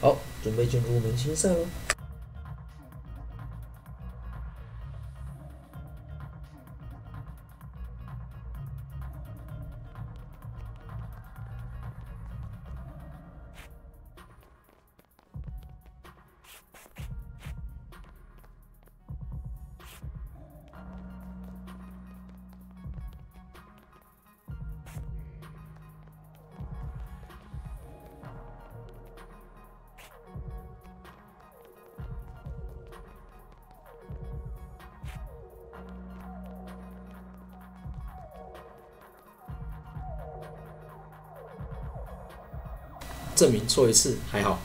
好，准备进入明星赛喽。证明错一次还好。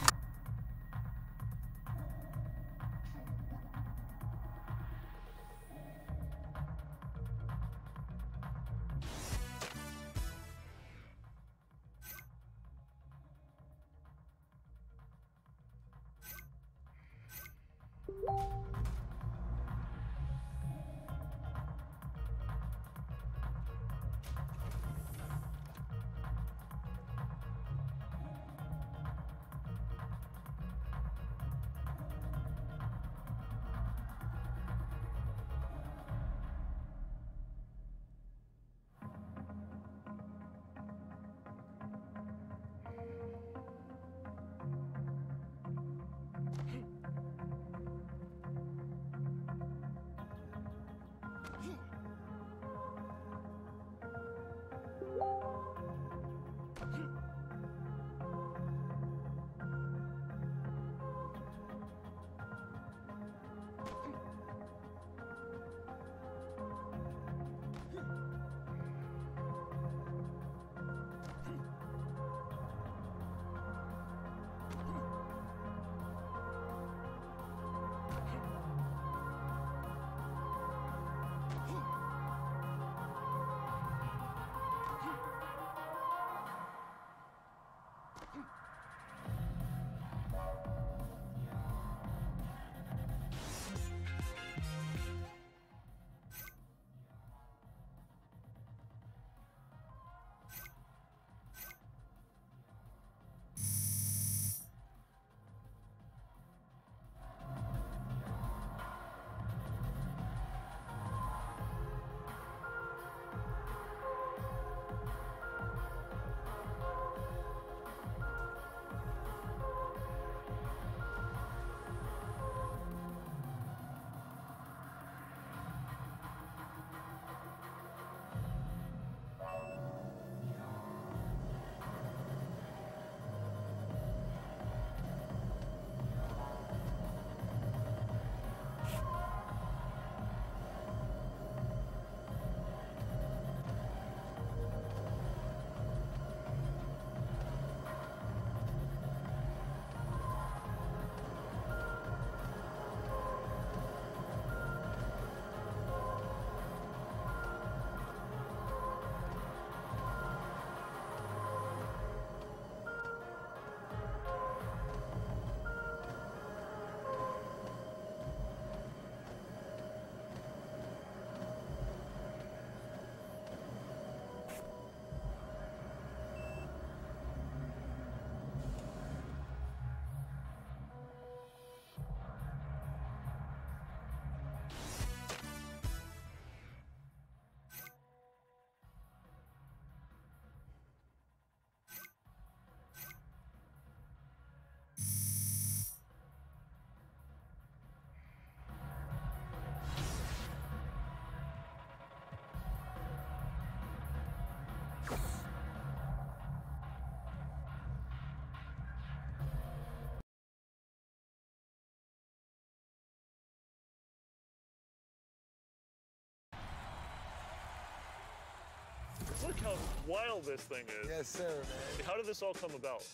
Look how wild this thing is. Yes, sir, man. How did this all come about?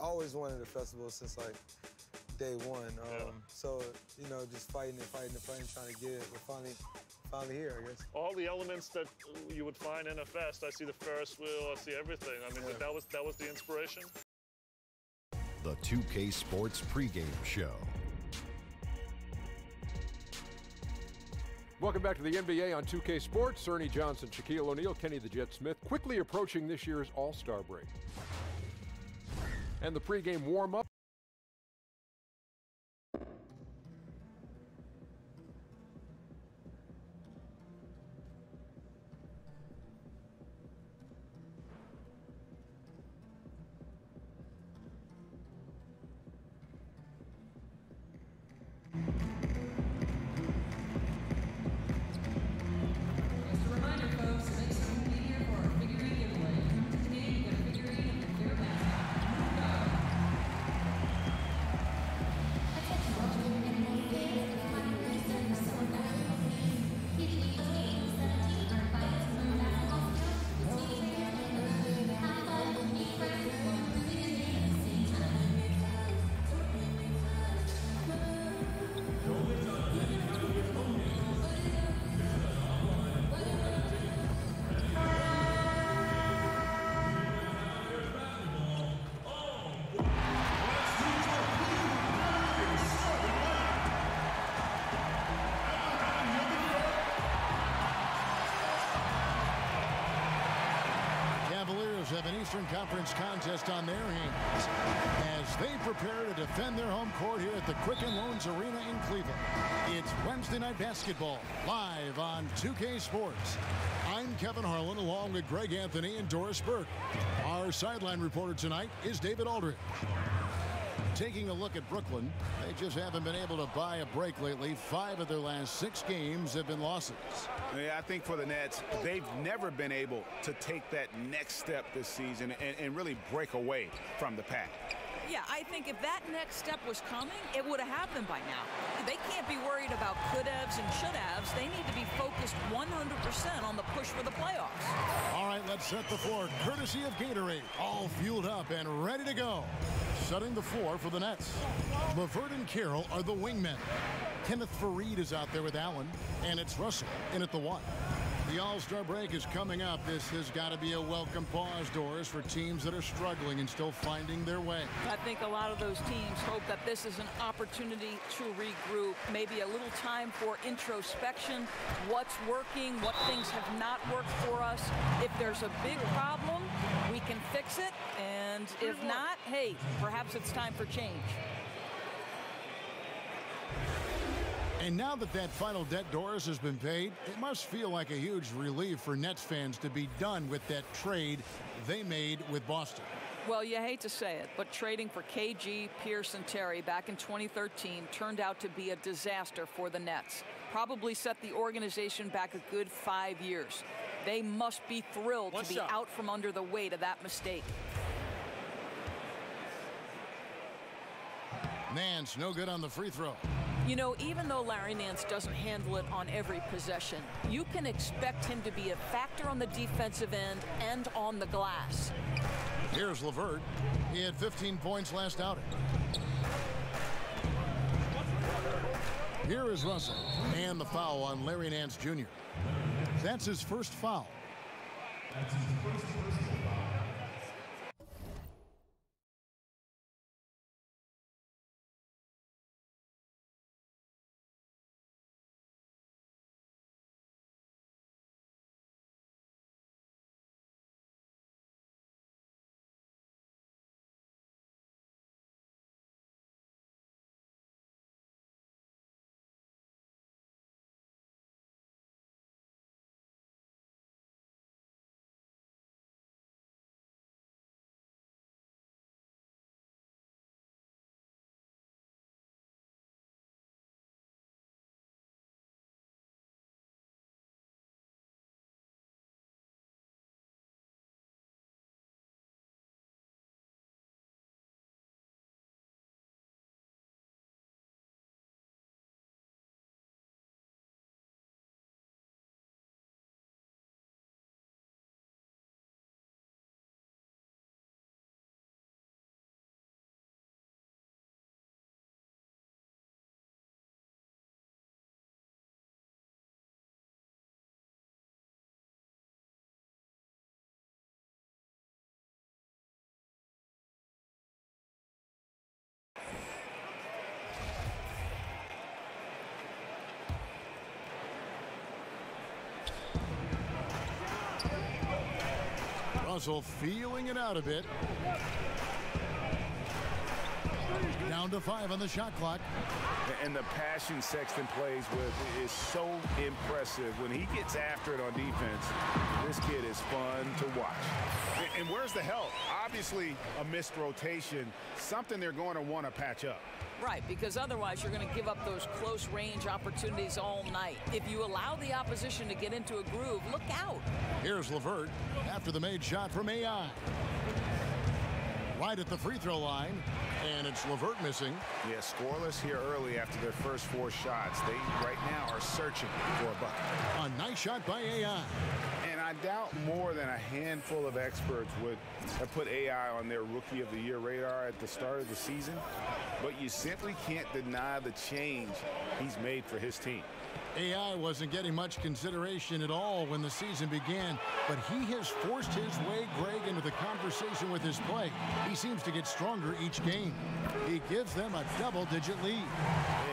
I always wanted a festival since like day one. So, you know, just fighting, trying to get it. We're finally here, I guess. All the elements that you would find in a fest. I see the Ferris wheel, I see everything. I mean, that was the inspiration? The 2K Sports pregame show. Welcome back to the NBA on 2K Sports. Ernie Johnson, Shaquille O'Neal, Kenny the Jet Smith, quickly approaching this year's All-Star break. And the pregame warm-up. Have an Eastern Conference contest on their hands as they prepare to defend their home court here at the Quicken Loans Arena in Cleveland. It's Wednesday Night Basketball, live on 2K Sports. I'm Kevin Harlan, along with Greg Anthony and Doris Burke. Our sideline reporter tonight is David Aldridge. Taking a look at Brooklyn, they just haven't been able to buy a break lately. 5 of their last 6 games have been losses. Yeah, I think for the Nets, they've never been able to take that next step this season and really break away from the pack. Yeah, I think if that next step was coming, it would have happened by now. They can't be worried about could-haves and should-haves. They need to be focused 100% on the push for the playoffs. All right, let's set the floor. Courtesy of Gatorade, all fueled up and ready to go. Setting the floor for the Nets. LeVert and Carroll are the wingmen. Kenneth Faried is out there with Allen, and it's Russell in at the 1. The All-Star break is coming up. This has got to be a welcome pause, Doris, for teams that are struggling and still finding their way. I think a lot of those teams hope that this is an opportunity to regroup, maybe a little time for introspection, what's working, what things have not worked for us. If there's a big problem, we can fix it, and if not, hey, perhaps it's time for change. And now that that final debt, Doris, has been paid, it must feel like a huge relief for Nets fans to be done with that trade they made with Boston. Well, you hate to say it, but trading for KG, Pierce, and Terry back in 2013 turned out to be a disaster for the Nets. Probably set the organization back a good 5 years. They must be thrilled to be out from under the weight of that mistake. Nance, no good on the free throw. You know, even though Larry Nance doesn't handle it on every possession, you can expect him to be a factor on the defensive end and on the glass. Here's LeVert. He had 15 points last outing. Here is Russell. And the foul on Larry Nance Jr. That's his first foul. Russell feeling it out a bit. Down to 5 on the shot clock. And the passion Sexton plays with is so impressive. When he gets after it on defense, this kid is fun to watch. And where's the help? Obviously, a missed rotation, something they're going to want to patch up. Right, because otherwise you're going to give up those close range opportunities all night. If you allow the opposition to get into a groove, look out. Here's LeVert after the made shot from AI. Right at the free throw line, and it's LeVert missing. Yeah, scoreless here early after their first 4 shots. They right now are searching for a bucket. A nice shot by AI. And I doubt more than a handful of experts would have put AI on their Rookie of the Year radar at the start of the season. But you simply can't deny the change he's made for his team. AI wasn't getting much consideration at all when the season began, but he has forced his way, Greg, into the conversation with his play. He seems to get stronger each game. He gives them a double-digit lead.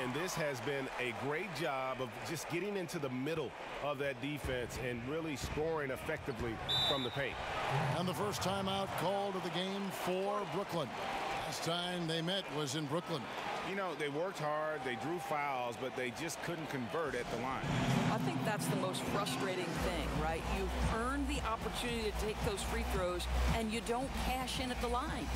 And this has been a great job of just getting into the middle of that defense and really scoring effectively from the paint. And the first timeout called of the game for Brooklyn. Last time they met was in Brooklyn. You know, they worked hard, they drew fouls, but they just couldn't convert at the line. I think that's the most frustrating thing, right? You've earned the opportunity to take those free throws, and you don't cash in at the line.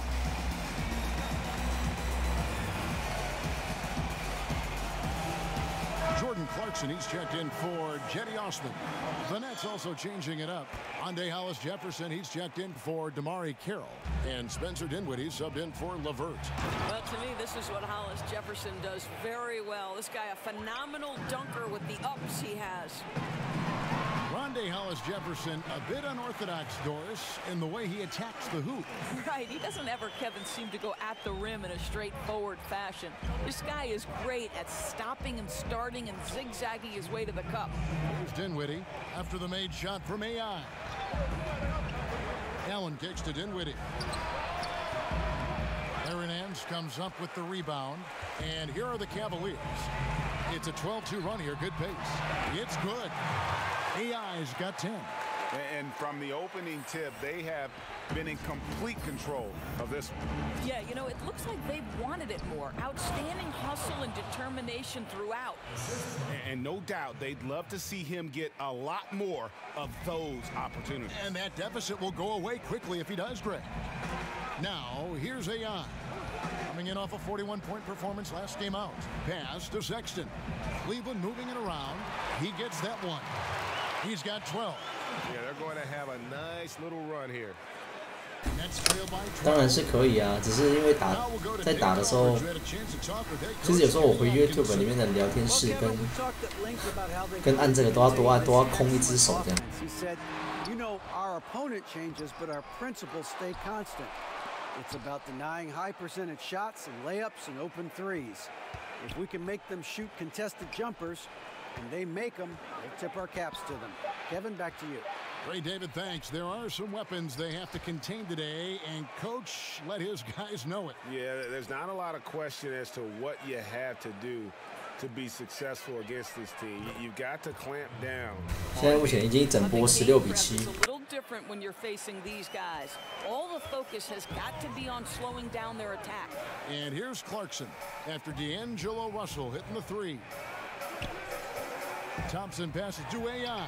Jordan Clarkson, he's checked in for Jetty Osman. The Nets also changing it up. Andre Hollis-Jefferson, he's checked in for Damari Carroll. And Spencer Dinwiddie subbed in for LeVert. Well, to me, this is what Hollis-Jefferson does very well. This guy, a phenomenal dunker with the ups he has. Rondé Hollis-Jefferson, a bit unorthodox, Doris, in the way he attacks the hoop. Right, he doesn't ever, Kevin, seem to go at the rim in a straightforward fashion. This guy is great at stopping and starting and zigzagging his way to the cup. Here's Dinwiddie after the made shot from AI. Allen kicks to Dinwiddie. Aaron Nance comes up with the rebound, and here are the Cavaliers. It's a 12-2 run here, good pace. It's good. AI's got 10. And from the opening tip, they have been in complete control of this one. Yeah, you know, it looks like they've wanted it more. Outstanding hustle and determination throughout. And no doubt they'd love to see him get a lot more of those opportunities. And that deficit will go away quickly if he does, Greg. Now, here's AI. Coming in off a 41-point performance last game out. Pass to Sexton. Cleveland moving it around. He gets that one. He's got 12. Yeah, they're going to have a nice little run here. 当然是可以啊，只是因为在打的时候，其实有时候我回 YouTube 里面的聊天室跟按这个都要空一只手这样。You know, our opponent changes, but our principles stay constant. It's about denying high percentage shots and layups and open threes. If we can make them shoot contested jumpers, and they make them, we'll tip our caps to them. Kevin, back to you. Ray David, thanks. There are some weapons they have to contain today, and Coach let his guys know it. Yeah, there's not a lot of question as to what you have to do to be successful against this team. You've got to clamp down. 现在目前已经整波16比7。 It's a little different when you're facing these guys. All the focus has got to be on slowing down their attack. And here's Clarkson after D'Angelo Russell hitting the three. Thompson passes to AI.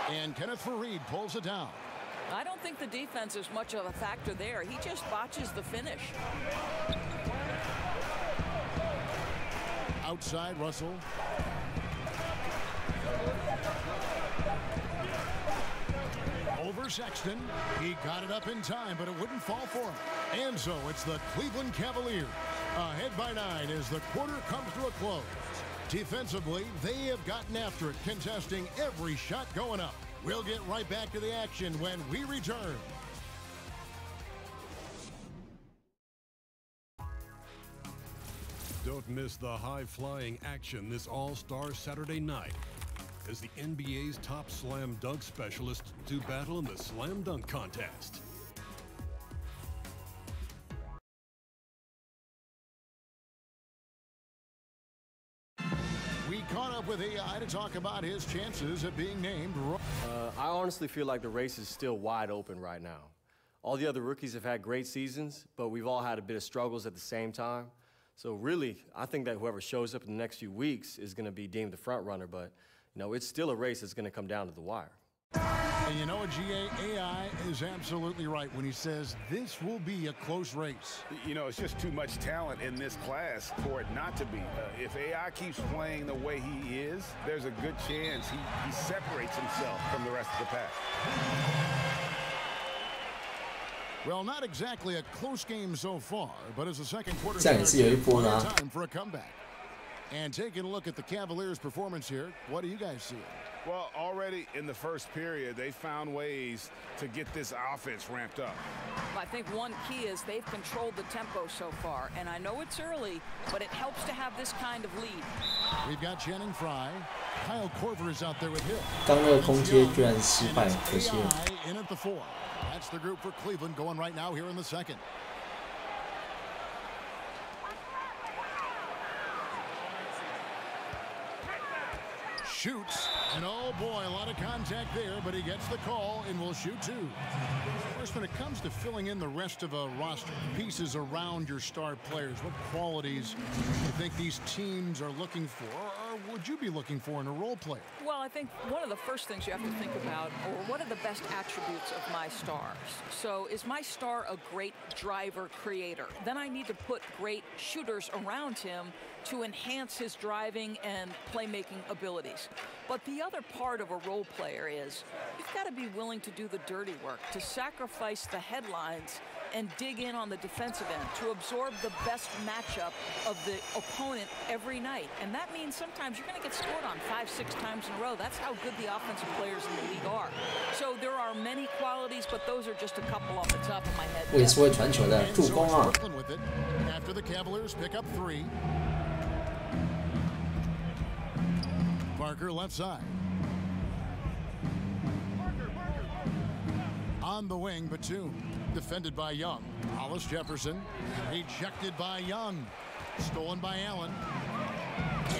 And Kenneth Faried pulls it down. I don't think the defense is much of a factor there. He just botches the finish. Outside, Russell. Over Sexton. He got it up in time, but it wouldn't fall for him. And so it's the Cleveland Cavaliers ahead by 9 as the quarter comes to a close. Defensively, they have gotten after it, contesting every shot going up. We'll get right back to the action when we return. Don't miss the high-flying action this All-Star Saturday night as the NBA's top slam dunk specialists do battle in the slam dunk contest. We caught up with AI to talk about his chances of being named. I honestly feel like the race is still wide open right now. All the other rookies have had great seasons, but we've all had a bit of struggles at the same time. So really, I think that whoever shows up in the next few weeks is going to be deemed the front runner, but you know, it's still a race that's going to come down to the wire. And you know what, AI is absolutely right when he says this will be a close race. You know, it's just too much talent in this class for it not to be. If AI keeps playing the way he is, there's a good chance he separates himself from the rest of the pack. Well, not exactly a close game so far, but as the second quarter starts, time for a comeback. And taking a look at the Cavaliers' performance here, what do you guys see? Well, already in the first period, they found ways to get this offense ramped up. I think one key is they've controlled the tempo so far, and I know it's early, but it helps to have this kind of lead. We've got Channing Frye. Kyle Korver is out there with Hill. 刚那个空接居然失败，可惜了。 In at the 4. That's the group for Cleveland going right now here in the second. Shoots, and oh boy, a lot of contact there, but he gets the call and will shoot 2. Of course, when it comes to filling in the rest of a roster, pieces around your star players, what qualities do you think these teams are looking for, or would you be looking for in a role player? Well, I think one of the first things you have to think about, or what are the best attributes of my stars? So is my star a great driver creator? Then I need to put great shooters around him to enhance his driving and playmaking abilities. But the other part of a role player is you've got to be willing to do the dirty work, to sacrifice the headlines and dig in on the defensive end, to absorb the best matchup of the opponent every night. And that means sometimes you're going to get scored on 5-6 times in a row. That's how good the offensive players in the league are. So there are many qualities, but those are just a couple off the top of my head. 我也是会传球的，助攻啊！ After the Cavaliers pick up 3. Parker left side. On the wing, Batum. Defended by Young. Hollis Jefferson. Ejected by Young. Stolen by Allen.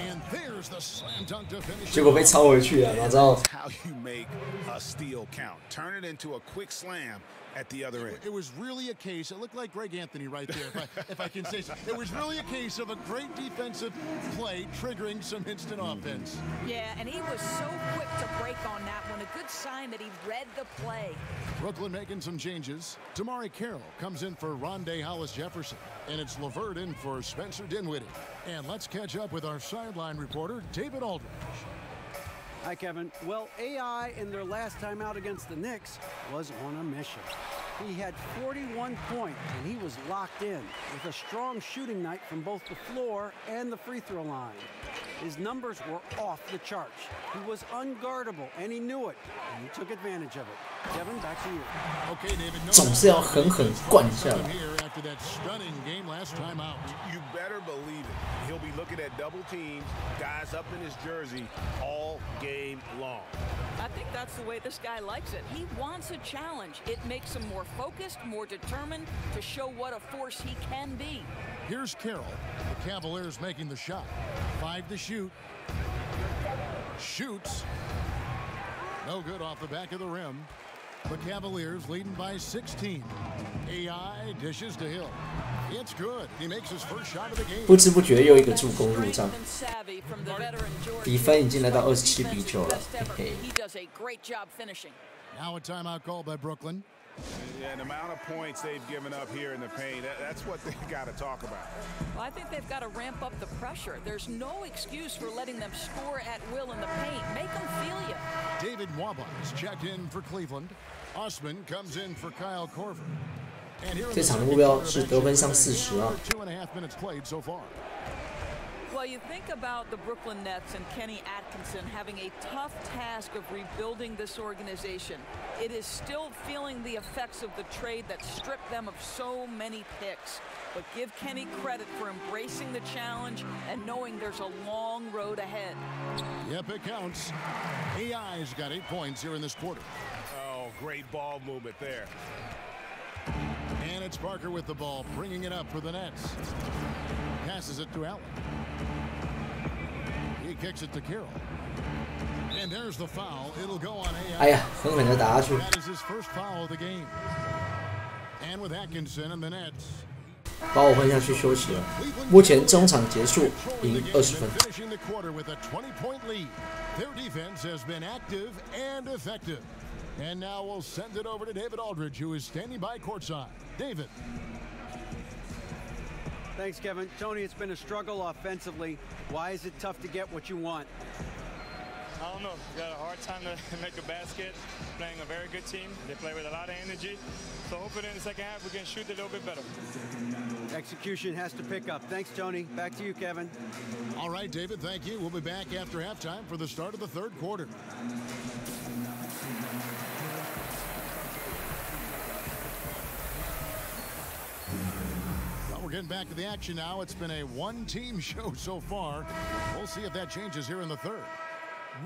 And there's the slam dunk to finish. 结果被抄回去啊！哪知道 How you make a steal count. Turn it into a quick slam at the other end. It was really a case, it looked like Greg Anthony right there, if I can say so. It was really a case of a great defensive play triggering some instant offense. Yeah, and he was so quick to break on that one. A good sign that he read the play. Brooklyn making some changes. Damari Carroll comes in for Rondé Hollis-Jefferson. And it's LeVert in for Spencer Dinwiddie. And let's catch up with our sideline reporter, David Aldridge. Hi, Kevin. Well, AI in their last time out against the Knicks was on a mission. He had 41 points, and he was locked in with a strong shooting night from both the floor and the free throw line. His numbers were off the charts. He was unguardable, and he knew it, and he took advantage of it. Kevin, back to you. Okay, David. 总是要狠狠灌一下。 After that stunning game last time out. You better believe it. He'll be looking at double teams, guys up in his jersey all game long. I think that's the way this guy likes it. He wants a challenge. It makes him more focused, more determined to show what a force he can be. Here's Carroll. The Cavaliers making the shot. 5 to shoot. Shoots. No good off the back of the rim. The Cavaliers leading by 16. AI dishes to Hill. It's good. He makes his first shot of the game. 不知不觉又一个助攻入账，比分已经来到27-9了。嘿嘿。 Now a timeout called by Brooklyn. Yeah, the amount of points they've given up here in the paint, that's what they've got to talk about. Well, I think they've got to ramp up the pressure. There's no excuse for letting them score at will in the paint. Make them feel you. David Nwaba is checked in for Cleveland. Osman comes in for Kyle Korver. 这场的目标是得分上40啊。 2.5 minutes played so far. Well, you think about the Brooklyn Nets and Kenny Atkinson having a tough task of rebuilding this organization. It is still feeling the effects of the trade that stripped them of so many picks. But give Kenny credit for embracing the challenge and knowing there's a long road ahead. Yep, it counts. AI's got 8 points here in this quarter. Oh, great ball movement there. And it's Parker with the ball, bringing it up for the Nets. Passes it to Allen. He kicks it to Carroll. And there's the foul. It'll go on AI. 哎呀，狠狠的打下去。 That is his first foul of the game. And with Atkinson in the nets. 把我换下去休息了。目前中场结束，赢20分。 Finishing the quarter with a 20-point lead. Their defense has been active and effective. And now we'll send it over to David Aldridge, who is standing by courtside. David. Thanks, Kevin. Tony, it's been a struggle offensively. Why is it tough to get what you want? I don't know. We got a hard time to make a basket. Playing a very good team. They play with a lot of energy. So hopefully in the second half we can shoot a little bit better. Execution has to pick up. Thanks, Tony. Back to you, Kevin. All right, David, thank you. We'll be back after halftime for the start of the third quarter. Well, we're getting back to the action now. It's been a one-team show so far. We'll see if that changes here in the third.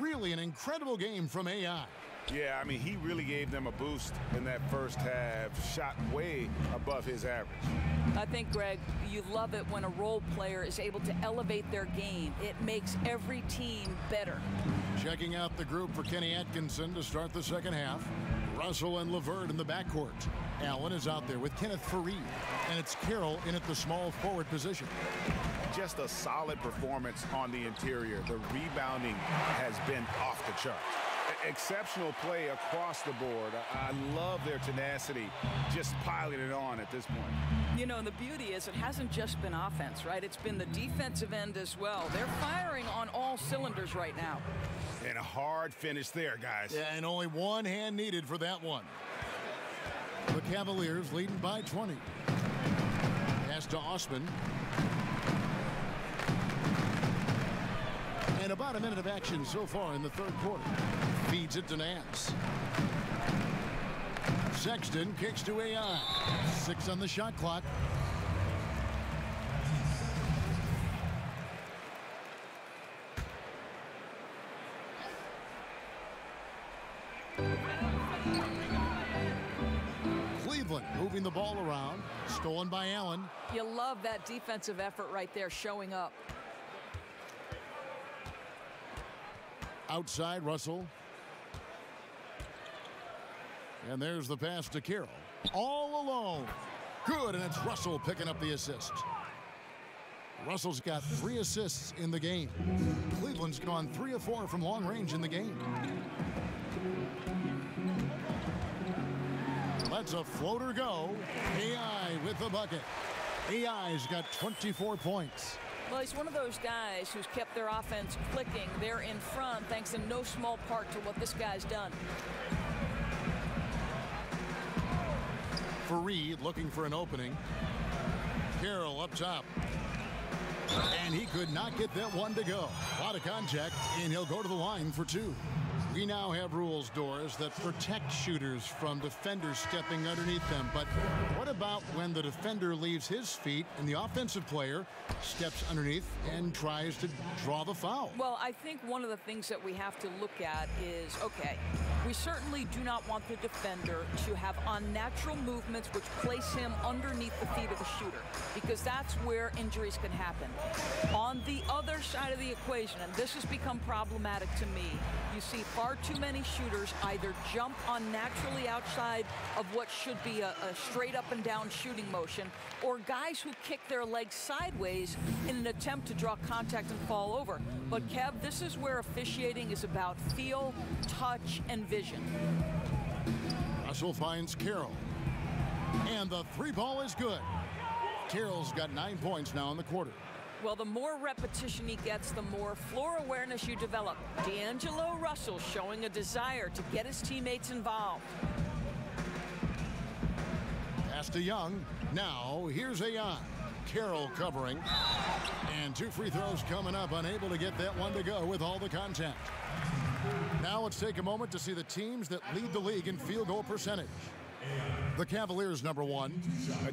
Really an incredible game from AI. Yeah, I mean, he really gave them a boost in that first half, shot way above his average. I think, Greg, you love it when a role player is able to elevate their game. It makes every team better. Checking out the group for Kenny Atkinson to start the second half. Russell and LeVert in the backcourt. Allen is out there with Kenneth Faried, and it's Carroll in at the small forward position. Just a solid performance on the interior. The rebounding has been off the chart. Exceptional play across the board. I love their tenacity, just piling it on at this point. You know, the beauty is it hasn't just been offense, right? It's been the defensive end as well. They're firing on all cylinders right now. And a hard finish there, guys. Yeah, and only one hand needed for that one. The Cavaliers leading by 20. Pass to Osman. And about a minute of action so far in the third quarter. Feeds it to Nance. Sexton kicks to AI. 6 on the shot clock. Cleveland moving the ball around. Stolen by Allen. You love that defensive effort right there showing up. Outside Russell. And there's the pass to Carroll. All alone. Good, and it's Russell picking up the assist. Russell's got 3 assists in the game. Cleveland's gone 3 of 4 from long range in the game. Lets a floater go. AI with the bucket. AI's got 24 points. Well, he's one of those guys who's kept their offense clicking. They're in front thanks in no small part to what this guy's done. Faried looking for an opening. Carroll up top. And he could not get that one to go. A lot of contact, and he'll go to the line for 2. We now have rules, Doris, that protect shooters from defenders stepping underneath them. But what about when the defender leaves his feet and the offensive player steps underneath and tries to draw the foul? Well, I think one of the things that we have to look at is, okay, we certainly do not want the defender to have unnatural movements which place him underneath the feet of the shooter, because that's where injuries can happen. On the other side of the equation, and this has become problematic to me, you see far too many shooters either jump unnaturally outside of what should be a straight up and down shooting motion, or guys who kick their legs sideways in an attempt to draw contact and fall over. But Kev, this is where officiating is about feel, touch, and vision. Russell finds Carroll. And the 3-ball is good. Carroll's got 9 points now in the quarter. Well, the more repetition he gets, the more floor awareness you develop. D'Angelo Russell showing a desire to get his teammates involved. Pass to Young. Now, here's AI. Carroll covering. And 2 free throws coming up. Unable to get that one to go with all the contact. Now let's take a moment to see the teams that lead the league in field goal percentage. The Cavaliers, number 1.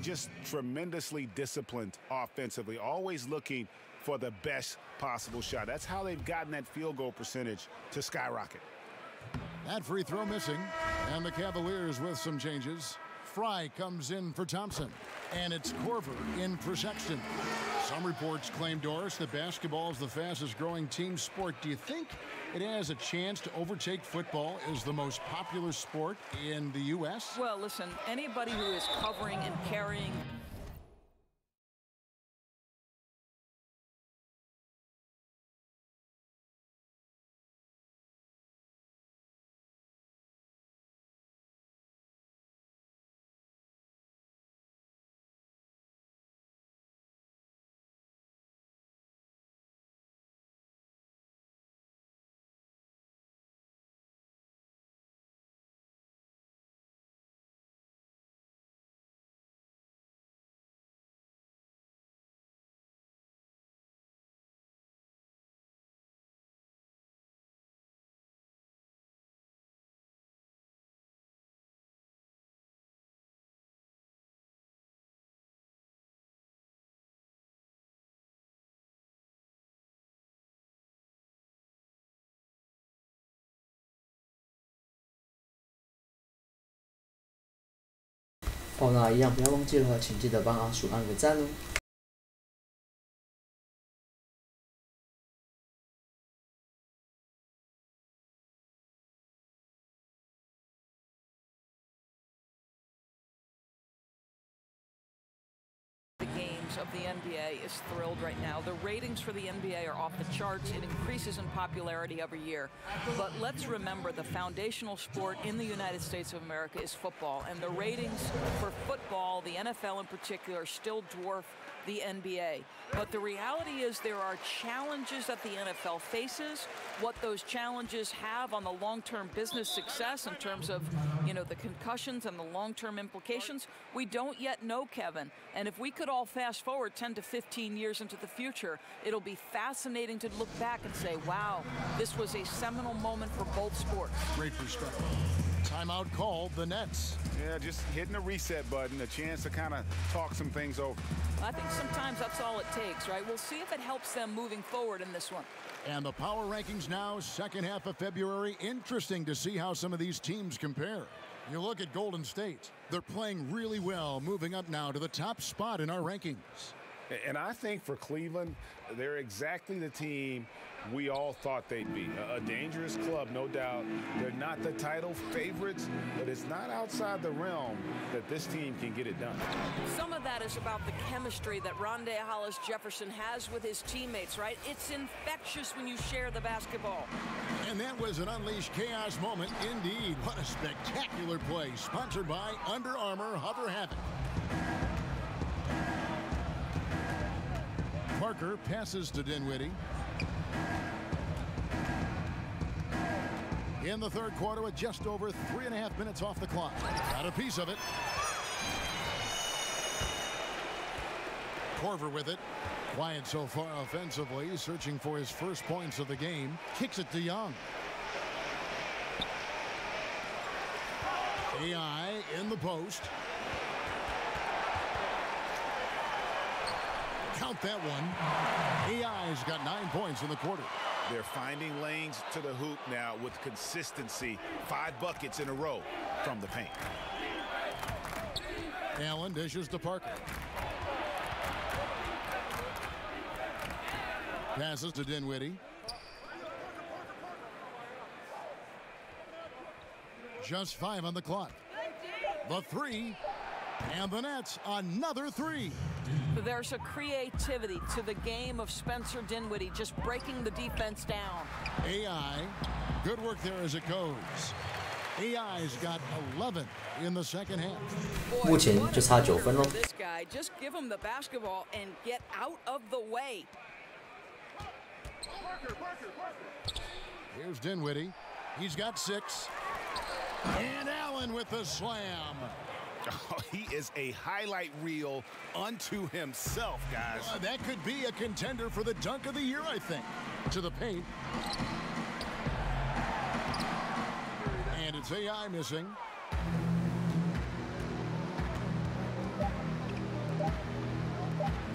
Just tremendously disciplined offensively, always looking for the best possible shot. That's how they've gotten that field goal percentage to skyrocket. That free throw missing, and the Cavaliers with some changes. Fry comes in for Thompson, and it's Korver in for Sexton. Some reports claim, Doris, that basketball is the fastest growing team sport. Do you think it has a chance to overtake football as the most popular sport in the U.S.? Well, listen, anybody who is covering and carrying好，那一样不要忘记了，请记得帮阿鼠按个赞哦。Of the NBA is thrilled right now. The ratings for the NBA are off the charts. It increases in popularity every year. But let's remember the foundational sport in the United States of America is football. And the ratings for football, the NFL in particular, still dwarf the NBA. But the reality is there are challenges that the NFL faces. What those challenges have on the long-term business success in terms of, the concussions and the long-term implications, we don't yet know, Kevin. And if we could all fast forward 10 to 15 years into the future, it'll be fascinating to look back and say, wow, this was a seminal moment for both sports. Great perspective. Timeout called the Nets. Yeah, just hitting the reset button, a chance to kind of talk some things over. I think sometimes that's all it takes, right? We'll see if it helps them moving forward in this one. And the power rankings now, second half of February. Interesting to see how some of these teams compare. You look at Golden State. They're playing really well, moving up now to the top spot in our rankings. And I think for Cleveland, they're exactly the team we all thought they'd be. A dangerous club, no doubt. They're not the title favorites, but it's not outside the realm that this team can get it done. Some of that is about the chemistry that Rondé Hollis Jefferson has with his teammates, right? It's infectious when you share the basketball. And that was an unleashed chaos moment indeed. What a spectacular play. Sponsored by Under Armour Hover Havoc. Parker passes to Dinwiddie. In the third quarter with just over 3.5 minutes off the clock. Got a piece of it. Korver with it. Quiet so far offensively, searching for his first points of the game. Kicks it to Young. AI in the post. Count that one. AI's got 9 points in the quarter. They're finding lanes to the hoop now with consistency. 5 buckets in a row from the paint. Allen dishes to Parker. Passes to Dinwiddie. Just 5 on the clock. The three. And the Nets, another 3. There's a creativity to the game of Spencer Dinwiddie, just breaking the defense down. AI, good work there as it goes. AI's got 11 in the second half. 目前就差9分咯。 This guy, just give him the basketball and get out of the way. Here's Dinwiddie. He's got 6. And Allen with the slam. Oh, he is a highlight reel unto himself, guys. That could be a contender for the dunk of the year, I think. To the paint. And it's AI missing.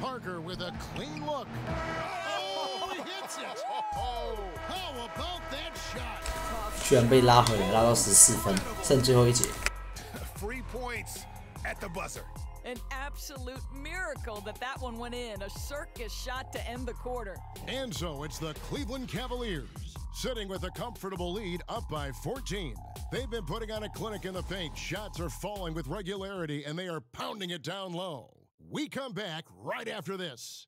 Parker with a clean look. Oh, he hits it. Oh, how about that shot? 居然被拉回来，拉到14分，剩最后一节。Free points at the buzzer. An absolute miracle that one went in. A circus shot to end the quarter. And so it's the Cleveland Cavaliers, sitting with a comfortable lead up by 14. They've been putting on a clinic in the paint. Shots are falling with regularity, and they are pounding it down low. We come back right after this.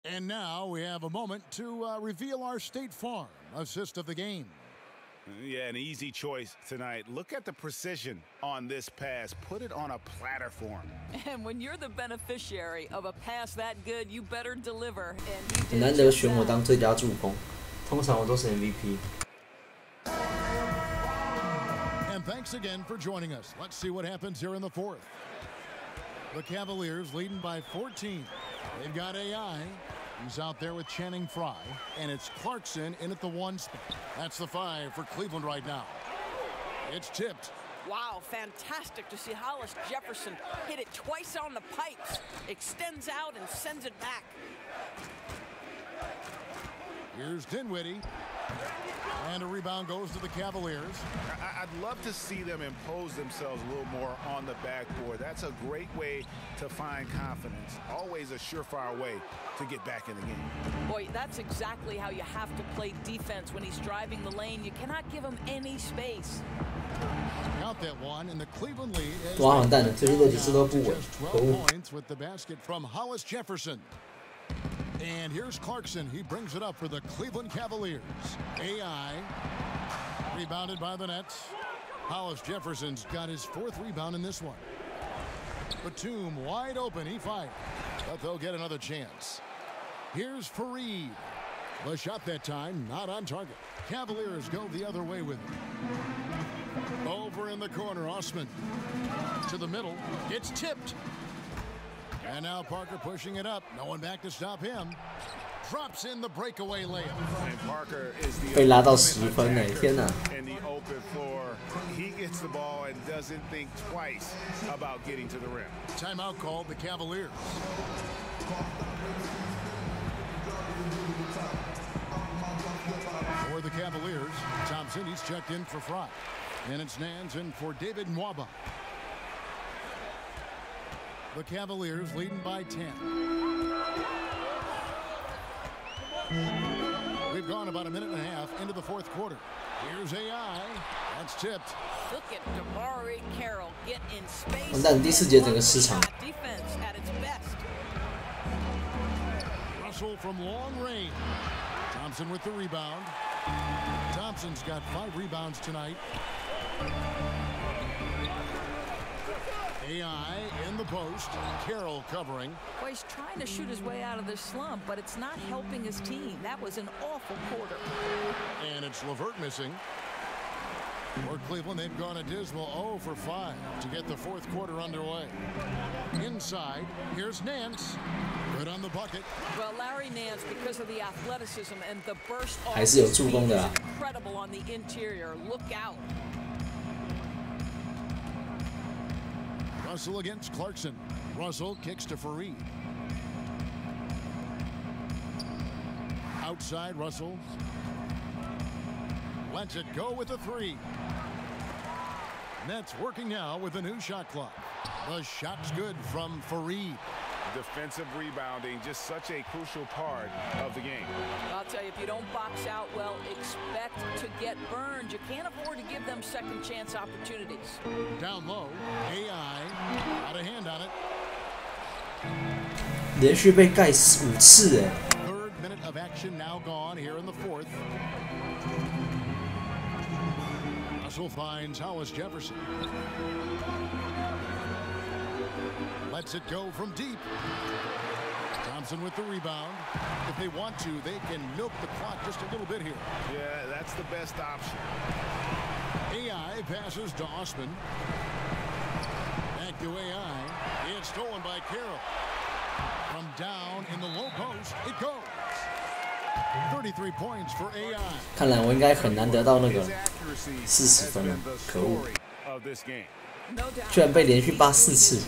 And now we have a moment to reveal our State Farm assist of the game. Yeah, an easy choice tonight. Look at the precision on this pass. Put it on a platter for him. And when you're the beneficiary of a pass that good, you better deliver. 很难得选我当最佳助攻，通常我都是 MVP。 And thanks again for joining us. Let's see what happens here in the fourth. The Cavaliers leading by 14. They've got AI. He's out there with Channing Frye, and it's Clarkson in at the 1 spot. That's the 5 for Cleveland right now. It's tipped. Wow, fantastic to see Hollis Jefferson hit it twice on the pipes. Extends out and sends it back. Here's Dinwiddie. And a rebound goes to the Cavaliers. I'd love to see them impose themselves a little more on the backboard. That's a great way to find confidence. Always a surefire way to get back in the game. Boy, that's exactly how you have to play defense when he's driving the lane. You cannot give him any space. Got that one, and the Cleveland lead is 多完蛋了，最近这几次都不稳， 12 points with the basket from Hollis Jefferson. And here's Clarkson. He brings it up for the Cleveland Cavaliers. AI rebounded by the Nets. Hollis Jefferson's got his 4th rebound in this one. Batum wide open. He fired, but they'll get another chance. Here's Fareed. The shot that time not on target. Cavaliers go the other way with it. Over in the corner, Osman to the middle. It's tipped. And now Parker pushing it up. No one back to stop him. Drops in the breakaway layup. And Parker is the 被拉到10分呢！天哪！ in the open floor. He gets the ball and doesn't think twice about getting to the rim. Timeout called the Cavaliers. For the Cavaliers, Thompson, he's checked in for Frye. And it's Nance in for David Nwaba. The Cavaliers leading by 10. We've gone about a minute and a half into the 4th quarter. Here's AI. That's tipped. Look at Damari Carroll get in space. 完蛋，第4节整个失常。 Defense at its best. Russell from long range. Thompson with the rebound. Thompson's got 5 rebounds tonight. AI in the post. Carroll covering. Well, he's trying to shoot his way out of this slump, but it's not helping his team. That was an awful quarter. And it's LeVert missing. For Cleveland, they've gone a dismal 0 for 5 to get the 4th quarter underway. Inside, here's Nance. Good on the bucket. Well, Larry Nance, because of the athleticism and the burst off 还是有 his 助 feet, 攻的 is 啊。 incredible on the interior. Look out. Russell against Clarkson. Russell kicks to Fareed. Outside, Russell lets it go with a 3. Nets working now with a new shot clock. The shot's good from Fareed. Defensive rebounding, just such a crucial part of the game. I'll tell you, if you don't box out well, expect to get burned. You can't afford to give them second chance opportunities. Down low, AI got a hand on it. 连续被盖5次哎！ Third minute of action now gone here in the 4th. Russell finds Hollis Jefferson. Lets it go from deep. Thompson with the rebound. If they want to, they can milk the clock just a little bit here. Yeah, that's the best option. AI passes to Osman. Back to AI. It's stolen by Carroll. From down in the low post, it goes. 33 points for AI. 看来我应该很难得到那个40分了，可恶。居然被连续8-4次。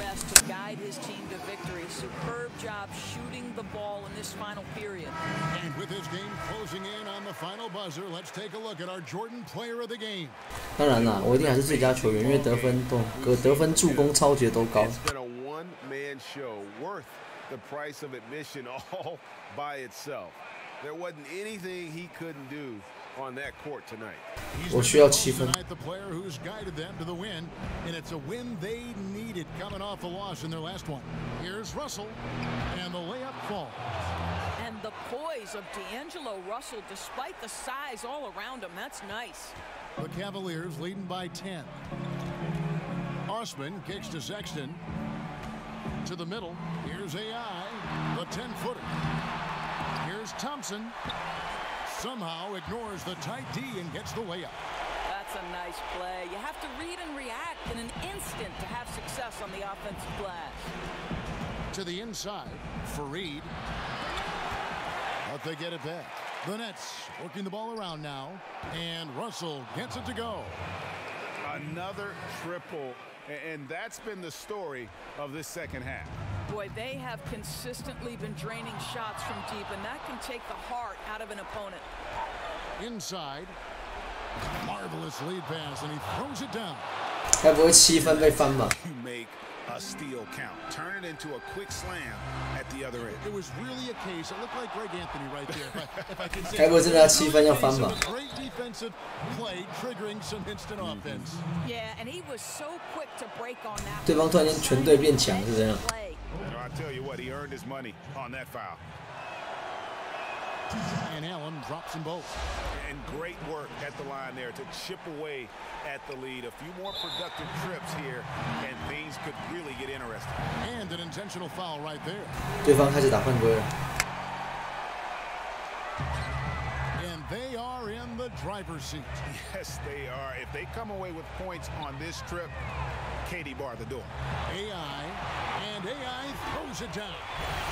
当然啦，我一定还是最佳球员，因为得分、助攻、超级都高。我需要7分。And the poise of D'Angelo Russell, despite the size all around him, that's nice. The Cavaliers leading by 10. Osman kicks to Sexton. To the middle. Here's AI, the 10-footer. Here's Thompson. Somehow ignores the tight D and gets the layup. That's a nice play. You have to read and react in an instant to have success on the offensive glass. To the inside, Fareed. But they get it back. The Nets working the ball around now, and Russell gets it to go. Another triple, and that's been the story of this second half. Boy, they have consistently been draining shots from deep, and that can take the heart out of an opponent. Inside, marvelous lead pass, and he throws it down. 该不会7分被翻吧？ A steal count. Turn it into a quick slam at the other end. It was really a case. It looked like Greg Anthony right there. If I can say, 该不会真的要7分要翻吧？ Great defensive play, triggering some instant offense. Yeah, and he was so quick to break on that. 对方突然间全队变强是这样。I tell you what, he earned his money on that foul. And Allen drops them both. And great work at the line there to chip away at the lead. A few more productive trips here, and things could really get interesting. And an intentional foul right there. 对方开始打犯规了。 And they are in the driver's seat. Yes, they are. If they come away with points on this trip, Katie barred the door. AI throws it down.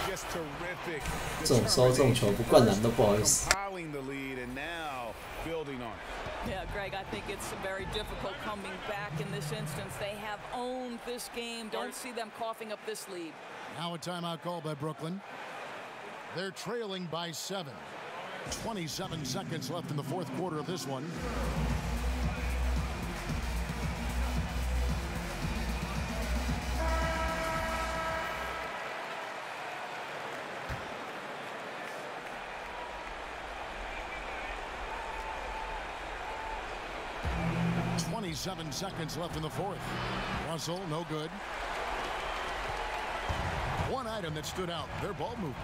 Just terrific. 这种收这种球不灌篮都不好意思。 Compiling the lead and now building on it. Yeah, Greg, I think it's very difficult coming back in this instance. They have owned this game. Don't see them coughing up this lead. Now a timeout called by Brooklyn. They're trailing by 7. 27 seconds left in the fourth quarter of this one. Seven seconds left in the fourth. Russell, no good. One item that stood out, their ball movement.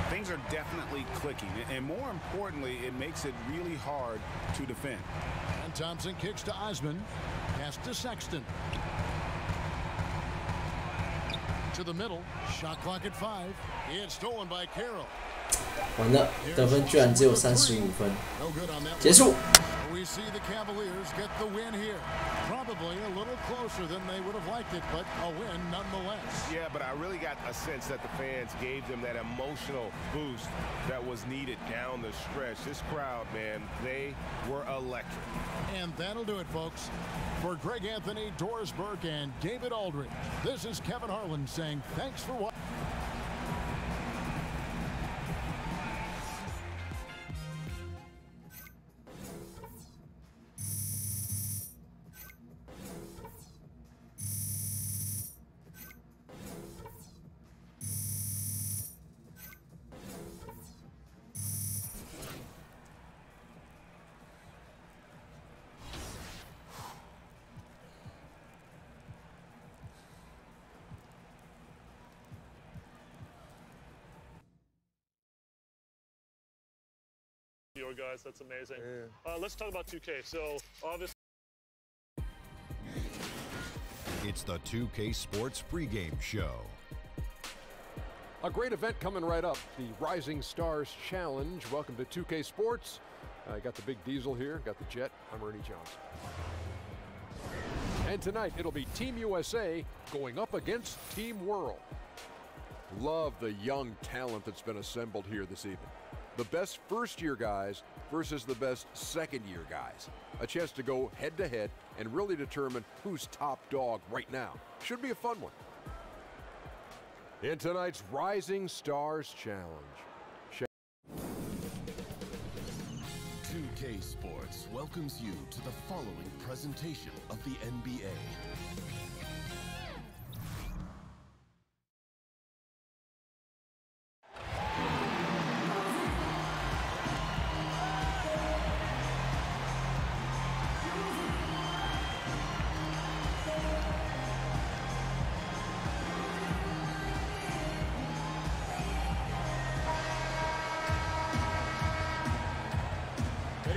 Things are definitely clicking, and more importantly, it makes it really hard to defend. And Thompson kicks to Osman. Pass to Sexton. To the middle. Shot clock at 5. It's stolen by Carroll. 完了，得分居然只有35分，结束。 We see the Cavaliers get the win here. Probably a little closer than they would have liked it, but a win nonetheless. Yeah, but I really got a sense that the fans gave them that emotional boost that was needed down the stretch. This crowd, man, they were electric. And that'll do it, folks. For Greg Anthony, Doris Burke, and David Aldridge, this is Kevin Harlan saying thanks for watching. Your guys, that's amazing. Yeah. Let's talk about 2K. So obviously, it's the 2K Sports pregame show. A great event coming right up, the Rising Stars Challenge. Welcome to 2K Sports. I got the big diesel here, got the jet. I'm Ernie Johnson. And tonight it'll be Team USA going up against Team World. Love the young talent that's been assembled here this evening. The best first-year guys versus the best second-year guys. A chance to go head-to-head and really determine who's top dog right now. Should be a fun one. In tonight's Rising Stars Challenge. 2K Sports welcomes you to the following presentation of the NBA.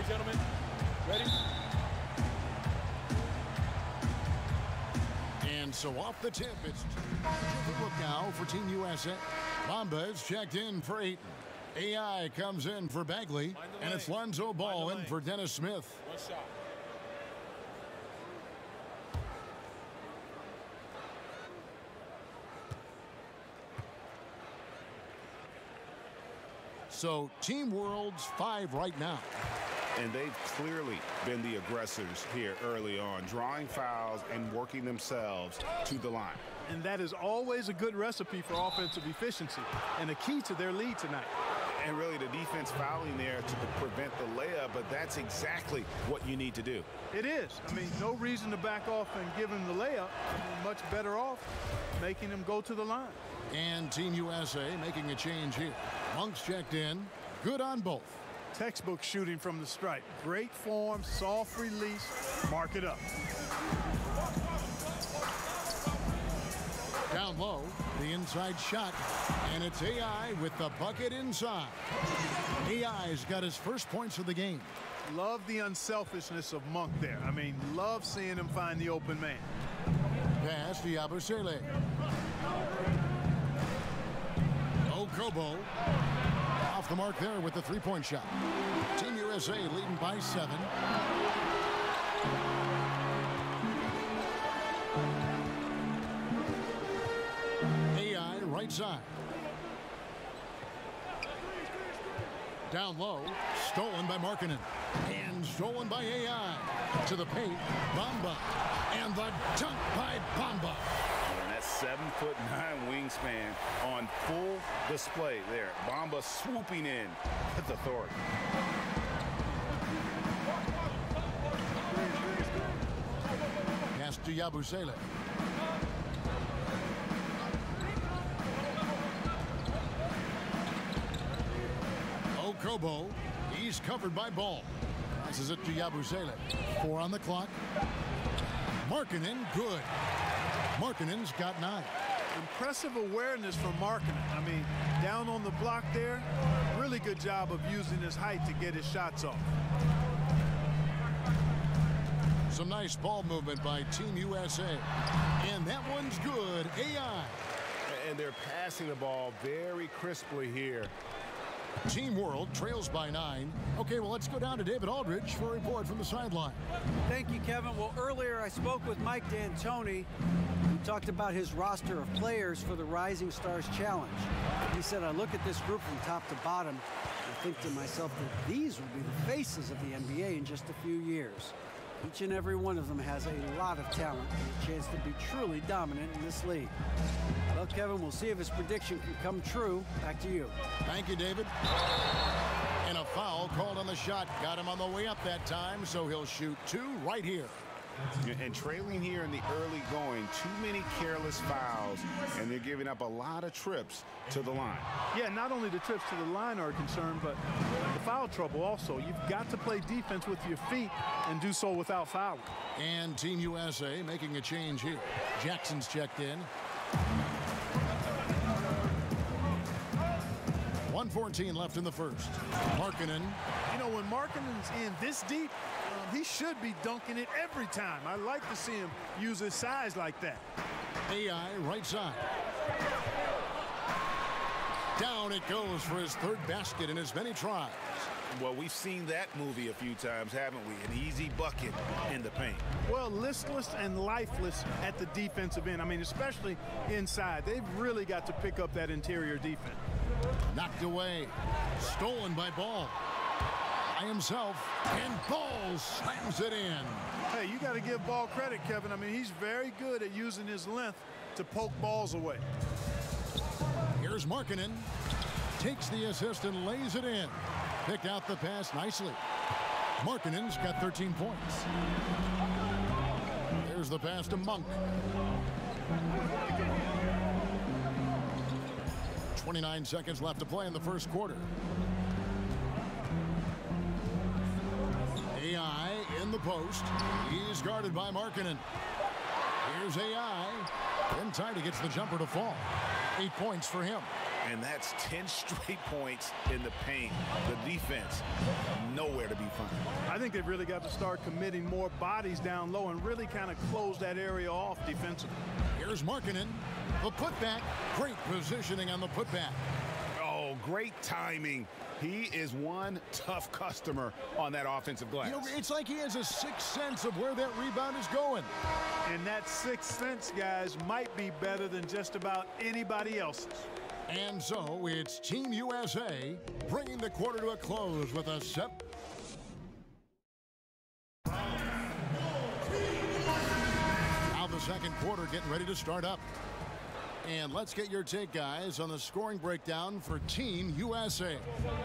Gentlemen, ready? And so off the tip, it's the look now for Team USA. Bomba's checked in for Ayton. AI comes in for Bagley, and it's Lonzo Ball in for Dennis Smith. One shot. So Team World's 5 right now. And they've clearly been the aggressors here early on, drawing fouls and working themselves to the line. And that is always a good recipe for offensive efficiency and a key to their lead tonight. And really the defense fouling there to prevent the layup, but that's exactly what you need to do. It is. I mean, no reason to back off and give him the layup. You're much better off making him go to the line. And Team USA making a change here. Monk's checked in. Good on both. Textbook shooting from the stripe. Great form, soft release. Mark it up. Down low, the inside shot, and it's AI with the bucket inside. AI's got his first points of the game. Love the unselfishness of Monk there. I mean, love seeing him find the open man. Pass to Yabusele. Okobo. Off the mark there with the three-point shot. Team USA leading by 7. AI right side. Down low, stolen by Markkanen. And stolen by AI. To the paint, Bamba. And the dunk by Bamba. And that 7'9" wingspan on full display there. Bamba swooping in with authority. Pass to Yabusele. Okobo, he's covered by Ball. Passes it to Yabusele. 4 on the clock. Markkanen, good. Markkanen's got 9. Impressive awareness from Markkanen. I mean, down on the block there, really good job of using his height to get his shots off. Some nice ball movement by Team USA. And that one's good. AI. And they're passing the ball very crisply here. Team World trails by 9. Okay, well, let's go down to David Aldridge for a report from the sideline. Thank you, Kevin. Well, earlier I spoke with Mike D'Antoni, who talked about his roster of players for the Rising Stars Challenge. He said, I look at this group from top to bottom, I think to myself that these will be the faces of the NBA in just a few years. Each and every one of them has a lot of talent and a chance to be truly dominant in this league. Well, Kevin, we'll see if his prediction can come true. Back to you. Thank you, David. And a foul called on the shot. Got him on the way up that time, so he'll shoot 2 right here. And trailing here in the early going, too many careless fouls, and they're giving up a lot of trips to the line. Yeah, not only the trips to the line are a concern, but the foul trouble also. You've got to play defense with your feet and do so without fouling. And Team USA making a change here. Jackson's checked in. 1:14 left in the first. Markkanen. You know, when Markkanen's in this deep, he should be dunking it every time. I like to see him use his size like that. AI right side. Down it goes for his 3rd basket in as many tries. Well, we've seen that movie a few times, haven't we? An easy bucket in the paint. Well, listless and lifeless at the defensive end. I mean, especially inside. They've really got to pick up that interior defense. Knocked away. Stolen by Ball. By himself. And Ball slams it in. Hey, you got to give Ball credit, Kevin. I mean, he's very good at using his length to poke balls away. Here's Markkanen. Takes the assist and lays it in. Picked out the pass nicely. Markkanen's got 13 points. There's the pass to Monk. 29 seconds left to play in the first quarter. AI in the post. He's guarded by Markkanen. Here's AI. In time, he gets the jumper to fall. 8 points for him. And that's 10 straight points in the paint. The defense, nowhere to be found. I think they've really got to start committing more bodies down low and really kind of close that area off defensively. Here's Markkanen. The putback. Great positioning on the putback. Oh, great timing. He is one tough customer on that offensive glass. You know, it's like he has a sixth sense of where that rebound is going. And that sixth sense, guys, might be better than just about anybody else's. And so it's Team USA bringing the quarter to a close with a set. Now the second quarter getting ready to start up. And let's get your take, guys, on the scoring breakdown for Team USA.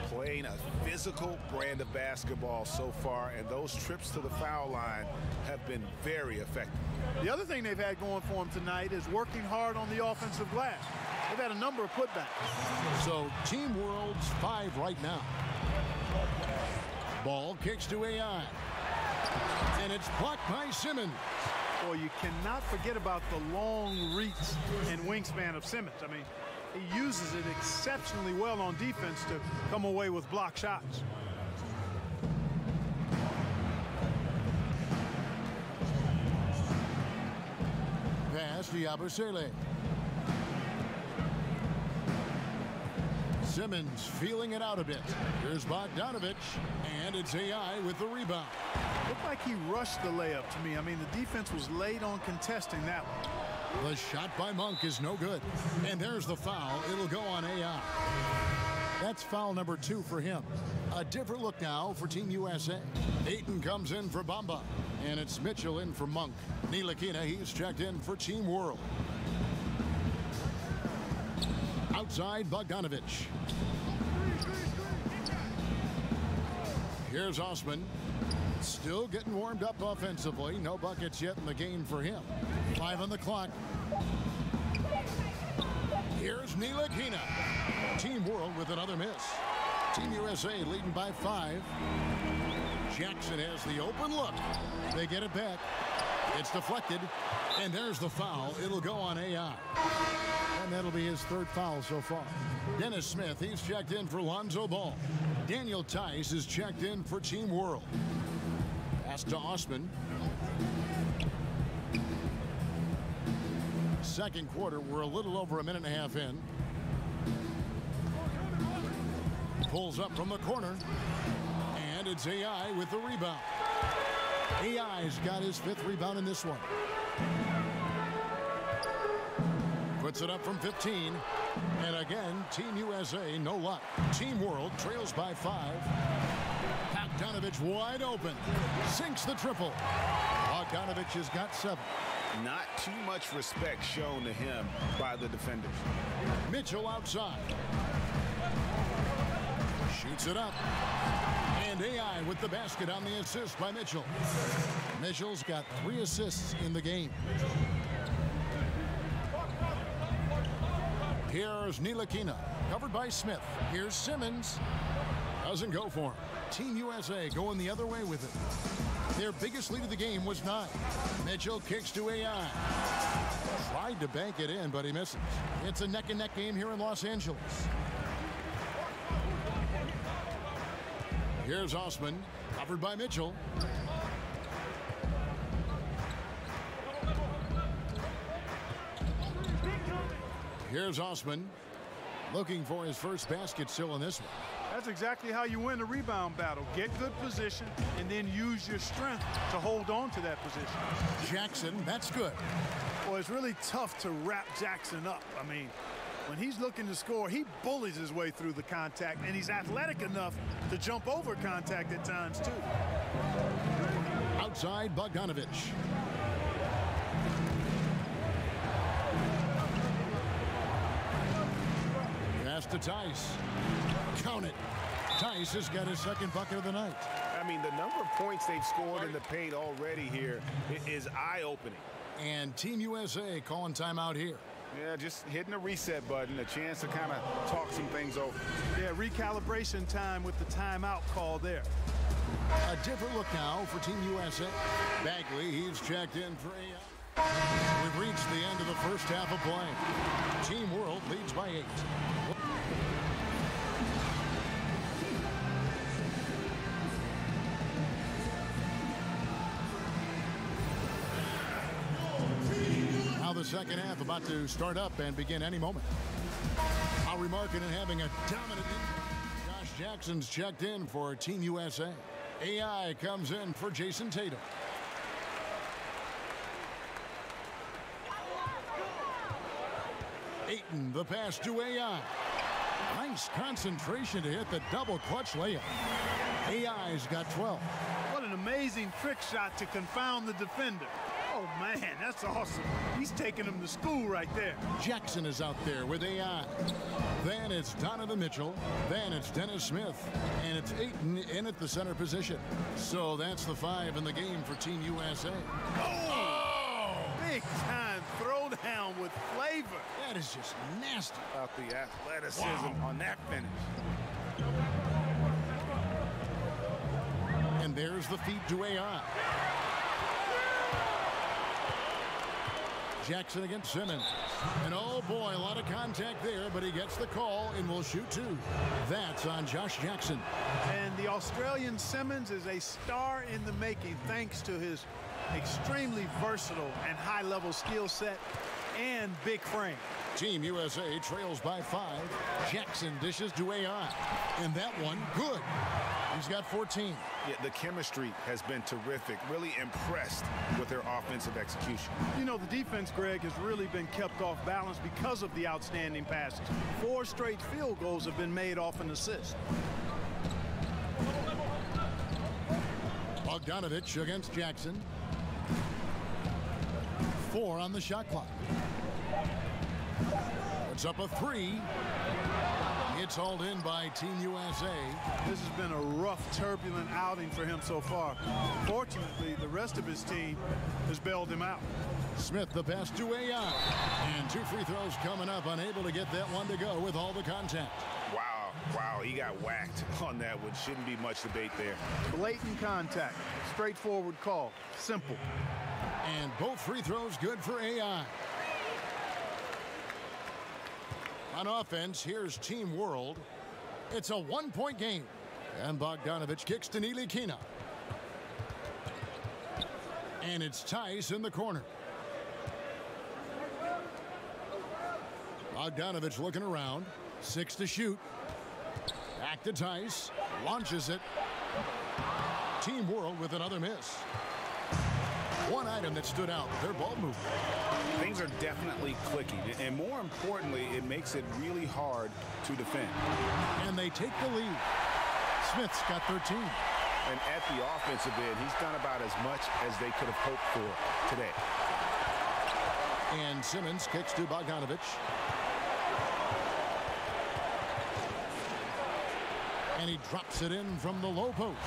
Playing a physical brand of basketball so far, and those trips to the foul line have been very effective. The other thing they've had going for them tonight is working hard on the offensive glass. They've had a number of putbacks. So Team World's 5 right now. Ball kicks to AI. And it's blocked by Simmons. Well, you cannot forget about the long reach and wingspan of Simmons. I mean, he uses it exceptionally well on defense to come away with block shots. Pass to Yabusele. Simmons feeling it out a bit. Here's Bogdanovich, and it's AI with the rebound. Looked like he rushed the layup to me. I mean, the defense was late on contesting that one. The shot by Monk is no good. And there's the foul. It'll go on AI. That's foul number 2 for him. A different look now for Team USA. Ayton comes in for Bamba. And it's Mitchell in for Monk. Ntilikina, he's checked in for Team World. Outside, Bogdanovich. Here's Osman. Still getting warmed up offensively. No buckets yet in the game for him. 5 on the clock. Here's Ntilikina. Team World with another miss. Team USA leading by 5. Jackson has the open look. They get it back. It's deflected. And there's the foul. It'll go on AI. And that'll be his 3rd foul so far. Dennis Smith, he's checked in for Lonzo Ball. Daniel Tice is checked in for Team World. Pass to Osman. Second quarter, we're a little over a minute and a half in. Pulls up from the corner. And it's AI with the rebound. AI's got his 5th rebound in this one. Puts it up from 15. And again, Team USA, no luck. Team World trails by 5. Bogdanovich wide open. Sinks the triple. Bogdanovich has got 7. Not too much respect shown to him by the defenders. Mitchell outside. Shoots it up. And AI with the basket on the assist by Mitchell. Mitchell's got 3 assists in the game. Here's Ntilikina, covered by Smith. Here's Simmons. Doesn't go for him. Team USA going the other way with it. Their biggest lead of the game was 9. Mitchell kicks to AI. Tried to bank it in, but he misses. It's a neck-and-neck game here in Los Angeles. Here's Osman, covered by Mitchell. Here's Osman, looking for his first basket still in this one. That's exactly how you win the rebound battle. Get good position and then use your strength to hold on to that position. Jackson, that's good. Well, it's really tough to wrap Jackson up. I mean, When he's looking to score, he bullies his way through the contact, and he's athletic enough to jump over contact at times, too. Outside, Bogdanovich. Pass to Tice. Count it. Tice has got his second bucket of the night. I mean, the number of points they've scored in the paint already here is eye-opening. And Team USA calling timeout here. Yeah, just hitting the reset button, a chance to kind of talk some things over. Yeah, recalibration time with the timeout call there. A different look now for Team USA. Bagley, he's checked in for AI. We've reached the end of the first half of play. Team World leads by 8. Now the second half about to start up and begin any moment. I'll remark it in having a dominant impact. Josh Jackson's checked in for Team USA. AI comes in for Jason Tatum. Ayton, the pass to AI. Nice concentration to hit the double clutch layup. AI's got 12. What an amazing trick shot to confound the defender. Oh, man, that's awesome. He's taking him to school right there. Jackson is out there with AI. Then it's Donovan Mitchell. Then it's Dennis Smith. And it's Ayton in at the center position. So that's the 5 in the game for Team USA. Oh! Big time throwdown with flavor. That is just nasty. About the athleticism on that finish. And there's the feed to AI. Jackson against Simmons. And oh boy, a lot of contact there, but he gets the call and will shoot 2. That's on Josh Jackson. And the Australian Simmons is a star in the making thanks to his extremely versatile and high-level skill set and big frame. Team USA trails by 5. Jackson dishes to AI. And that one, good. He's got 14. Yeah, the chemistry has been terrific. Really impressed with their offensive execution. You know, the defense, Greg, has really been kept off balance because of the outstanding passes. 4 straight field goals have been made off an assist. Bogdanovich against Jackson. 4 on the shot clock. It's up a 3. It's hauled in by Team USA. This has been a rough, turbulent outing for him so far. Fortunately, the rest of his team has bailed him out. Smith, the pass to AI. And 2 free throws coming up, unable to get that one to go with all the contact. Wow, he got whacked on that one. Shouldn't be much debate there. Blatant contact, straightforward call, simple. And both free throws good for AI. On offense, here's Team World. It's a 1-point game. And Bogdanovich kicks to Ntilikina. And it's Tice in the corner. Bogdanovich looking around. 6 to shoot. Back to Tice. Launches it. Team World with another miss. One item that stood out, their ball movement. Things are definitely clicking, and more importantly, it makes it really hard to defend. And they take the lead. Smith's got 13. And at the offensive end, he's done about as much as they could have hoped for today. And Simmons kicks to Bogdanovich. And he drops it in from the low post.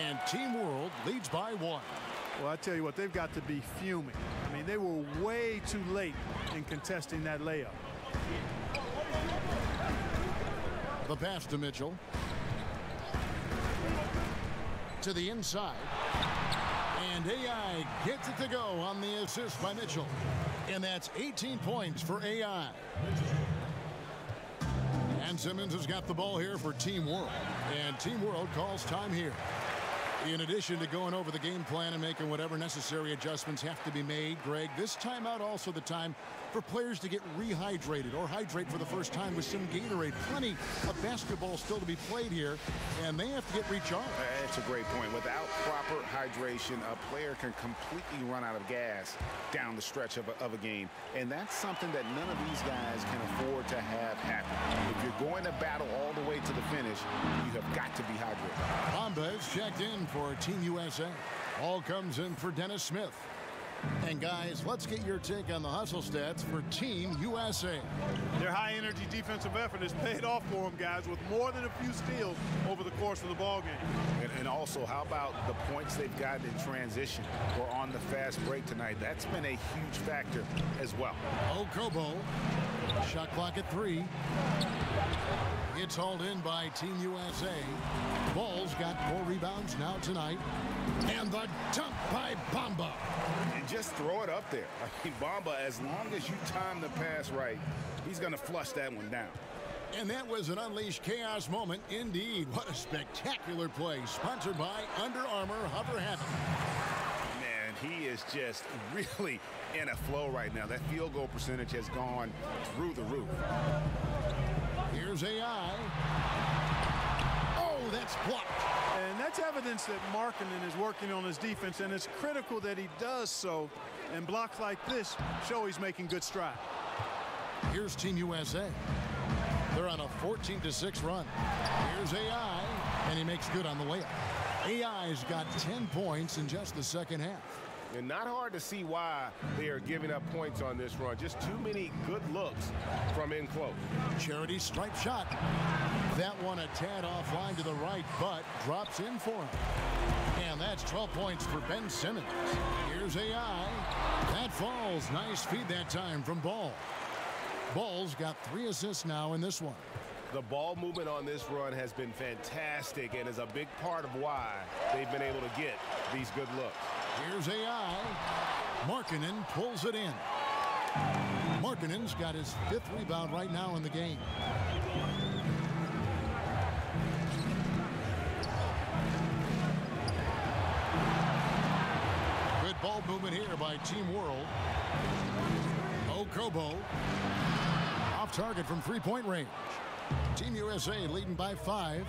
And Team World leads by 1. Well, I tell you what, they've got to be fuming. I mean, they were way too late in contesting that layup. The pass to Mitchell. To the inside. And AI gets it to go on the assist by Mitchell. And that's 18 points for AI. And Simmons has got the ball here for Team World. And Team World calls time here. In addition to going over the game plan and making whatever necessary adjustments have to be made, Greg, this timeout also the time for players to get rehydrated or hydrate for the first time with some Gatorade. Plenty of basketball still to be played here, and they have to get recharged. That's a great point. Without proper hydration, a player can completely run out of gas down the stretch of a game, and that's something that none of these guys can afford to have happen. If you're going to battle all the way to the finish, you have got to be hydrated. Bamba is checked in for Team USA. Ball comes in for Dennis Smith. And guys, let's get your take on the hustle stats for Team USA. Their high-energy defensive effort has paid off for them, guys, with more than a few steals over the course of the ball game. And also, how about the points they've gotten in transition or on the fast break tonight? That's been a huge factor as well. Okobo, shot clock at 3. It's hauled in by Team USA. Ball's got 4 rebounds now tonight. And the dunk by Bamba. And just throw it up there. I mean, Bamba, as long as you time the pass right, he's going to flush that one down. And that was an unleashed chaos moment. Indeed, what a spectacular play. Sponsored by Under Armour Hover Habit. Man, he is just really in a flow right now. That field goal percentage has gone through the roof. Here's AI. Oh, that's blocked. And that's evidence that Markkanen is working on his defense, and it's critical that he does so. And blocks like this show he's making good strides. Here's Team USA. They're on a 14-6 run. Here's AI, and he makes good on the layup. AI's got 10 points in just the second half. And not hard to see why they are giving up points on this run. Just too many good looks from in close. Charity stripe shot. That one a tad offline to the right, but drops in for him. And that's 12 points for Ben Simmons. Here's AI. That falls. Nice feed that time from Ball. Ball's got 3 assists now in this one. The ball movement on this run has been fantastic and is a big part of why they've been able to get these good looks. Here's AI. Markkanen pulls it in. Markkanen's got his 5th rebound right now in the game. Good ball movement here by Team World. Okobo off target from 3-point range. Team USA leading by 5.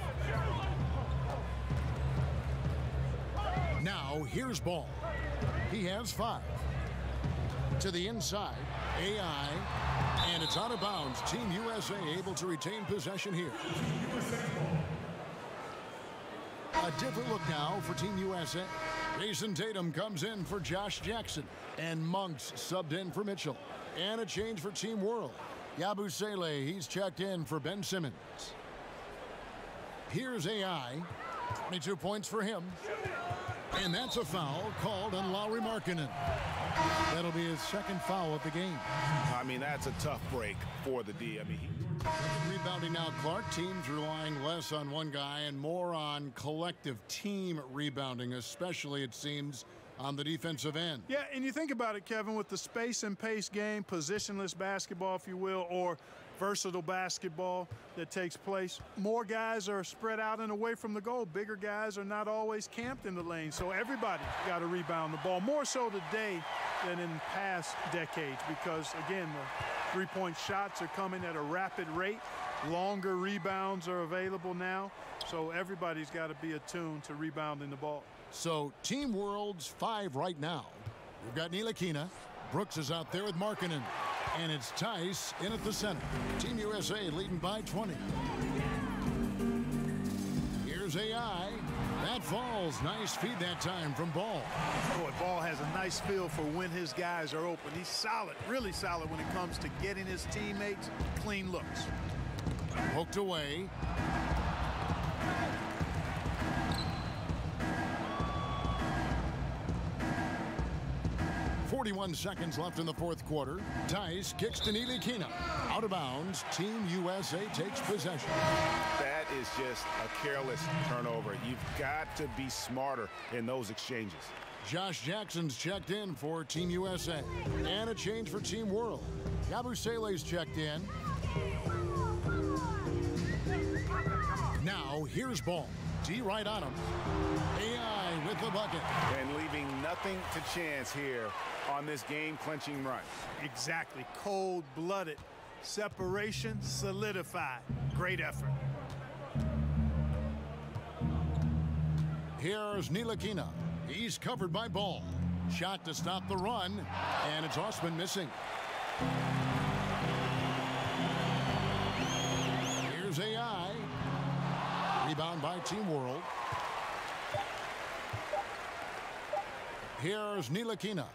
Now here's Ball. He has 5. To the inside, AI, and it's out of bounds. Team USA able to retain possession here. A different look now for Team USA. Jason Tatum comes in for Josh Jackson, and Monks subbed in for Mitchell. And a change for Team World. Yabusele, he's checked in for Ben Simmons. Here's AI. 22 points for him. And that's a foul called on Lauri Markkanen. That'll be his 2nd foul of the game. I mean, that's a tough break for the D. I mean, rebounding now, Clark. Teams relying less on one guy and more on collective team rebounding, especially, it seems, on the defensive end. Yeah, and you think about it, Kevin, with the space and pace game, positionless basketball, if you will, or versatile basketball that takes place, more guys are spread out and away from the goal. Bigger guys are not always camped in the lane, so everybody got to rebound the ball, more so today than in past decades, because, again, the three-point shots are coming at a rapid rate. Longer rebounds are available now, so everybody's got to be attuned to rebounding the ball. So Team World's 5 right now. We've got Ntilikina. Brooks is out there with Markkanen. And it's Tice in at the center. Team USA leading by 20. Here's AI. That falls. Nice feed that time from Ball. Boy, Ball has a nice feel for when his guys are open. He's solid, really solid when it comes to getting his teammates clean looks. Poked away. 41 seconds left in the 4th quarter. Tice kicks to Ntilikina. Out of bounds. Team USA takes possession. That is just a careless turnover. You've got to be smarter in those exchanges. Josh Jackson's checked in for Team USA. And a change for Team World. Yabusele's checked in. Now here's Ball. D right on him. AI with the bucket. And leaving nothing to chance here on this game-clinching run. Exactly. Cold-blooded. Separation solidified. Great effort. Here's Ntilikina. He's covered by Ball. Shot to stop the run, and it's Osman missing. Here's AI. Rebound by Team World. Here's Ntilikina.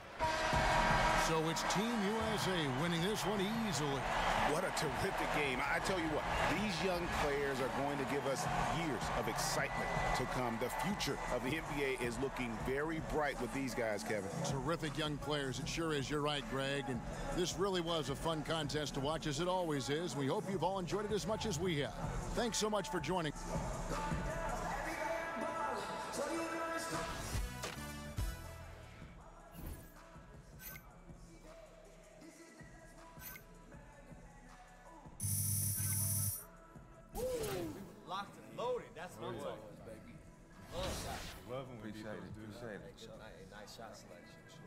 So it's Team USA winning this one easily. What a terrific game. I tell you what, these young players are going to give us years of excitement to come. The future of the NBA is looking very bright with these guys, Kevin. Terrific young players. It sure is. You're right, Greg. And this really was a fun contest to watch, as it always is. We hope you've all enjoyed it as much as we have. Thanks so much for joining. Locked and loaded. That's what I'm talking about, baby. Love shot. Love when we do that. Nice shot selection, sure.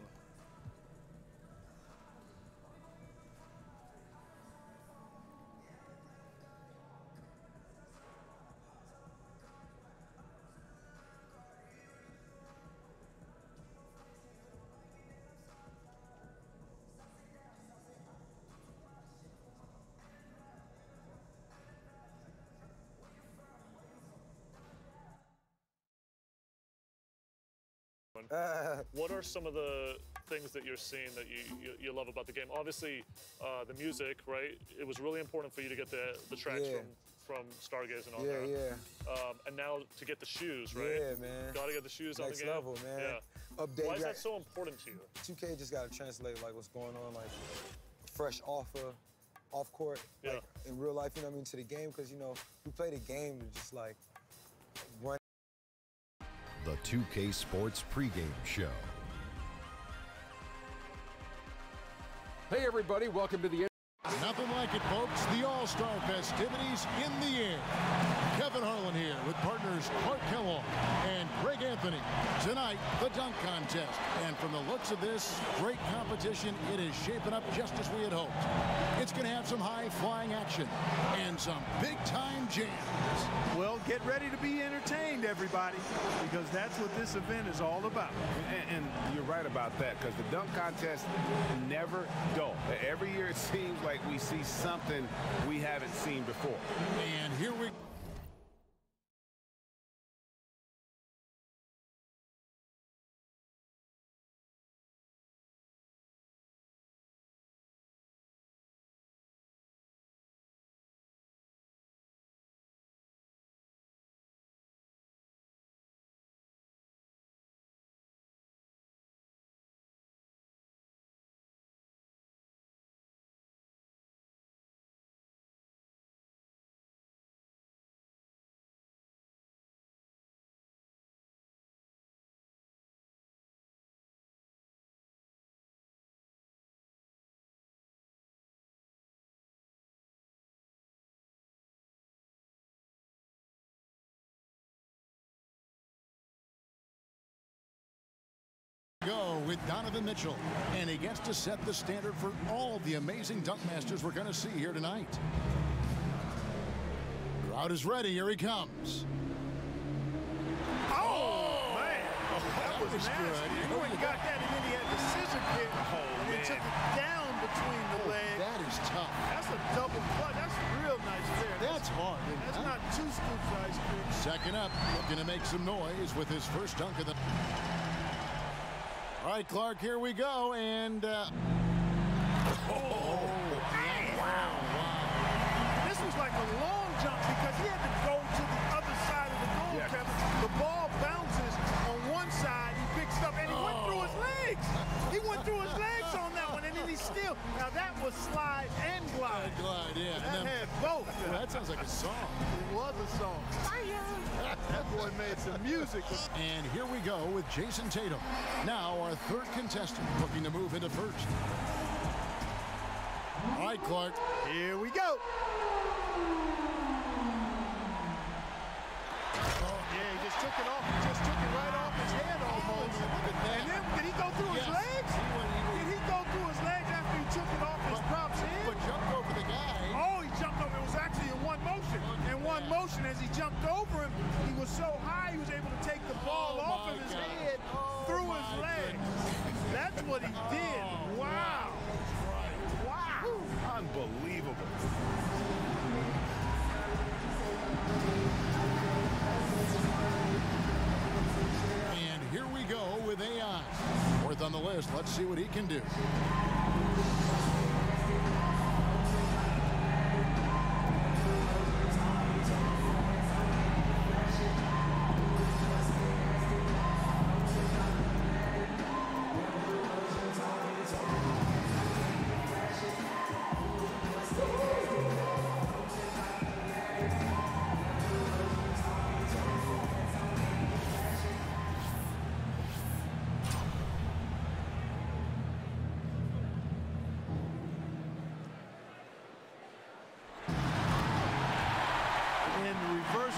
What are some of the things that you're seeing that you love about the game? Obviously, the music, right? It was really important for you to get the tracks from Stargaze and all that. And now to get the shoes, right? Yeah, man. Got to get the shoes on the Next game. level, man. Yeah. Update. Why is that so important to you? 2K just got to translate like what's going on, like fresh off court, like in real life. You know what I mean? To the game, because you know we play the game to just like run. The 2K Sports pregame show. Hey everybody, welcome to the Nothing like it, folks. The All-Star festivities in the air. Kevin Harlan here with partners Clark Kellogg and Greg Anthony. Tonight, the dunk contest. And from the looks of this great competition, it is shaping up just as we had hoped. It's going to have some high-flying action and some big-time jams. Well, get ready to be entertained, everybody, because that's what this event is all about. And you're right about that, because the dunk contest never dull. Every year it seems like we see something we haven't seen before. And here we go with Donovan Mitchell, and he gets to set the standard for all the amazing dunk masters we're going to see here tonight. Crowd is ready. Here he comes. Oh, man. That was nasty. You know, he got that, and then he had the scissor kick, and then took it down between the legs. That is tough. That's a double clutch. That's real nice there. That's hard. That's not 2 scoops of ice cream. Second up, looking to make some noise with his first dunk of the... All right, Clark, here we go, and... Wow. This was like a long jump because he had to go to the other side of the goal, Kevin. The ball bounces on one side, he picks up, and he went through his legs. He went through his legs on that one, and then he still... Now, that was slide and glide. Glide, yeah. That had both. Well, that sounds like a song. It was a song. That boy made some music. And here we go with Jason Tatum. Now our third contestant looking to move into first. All right, Clark. Here we go. Oh, yeah, he just took it off. He just took it right off his head. this. Let's see what he can do.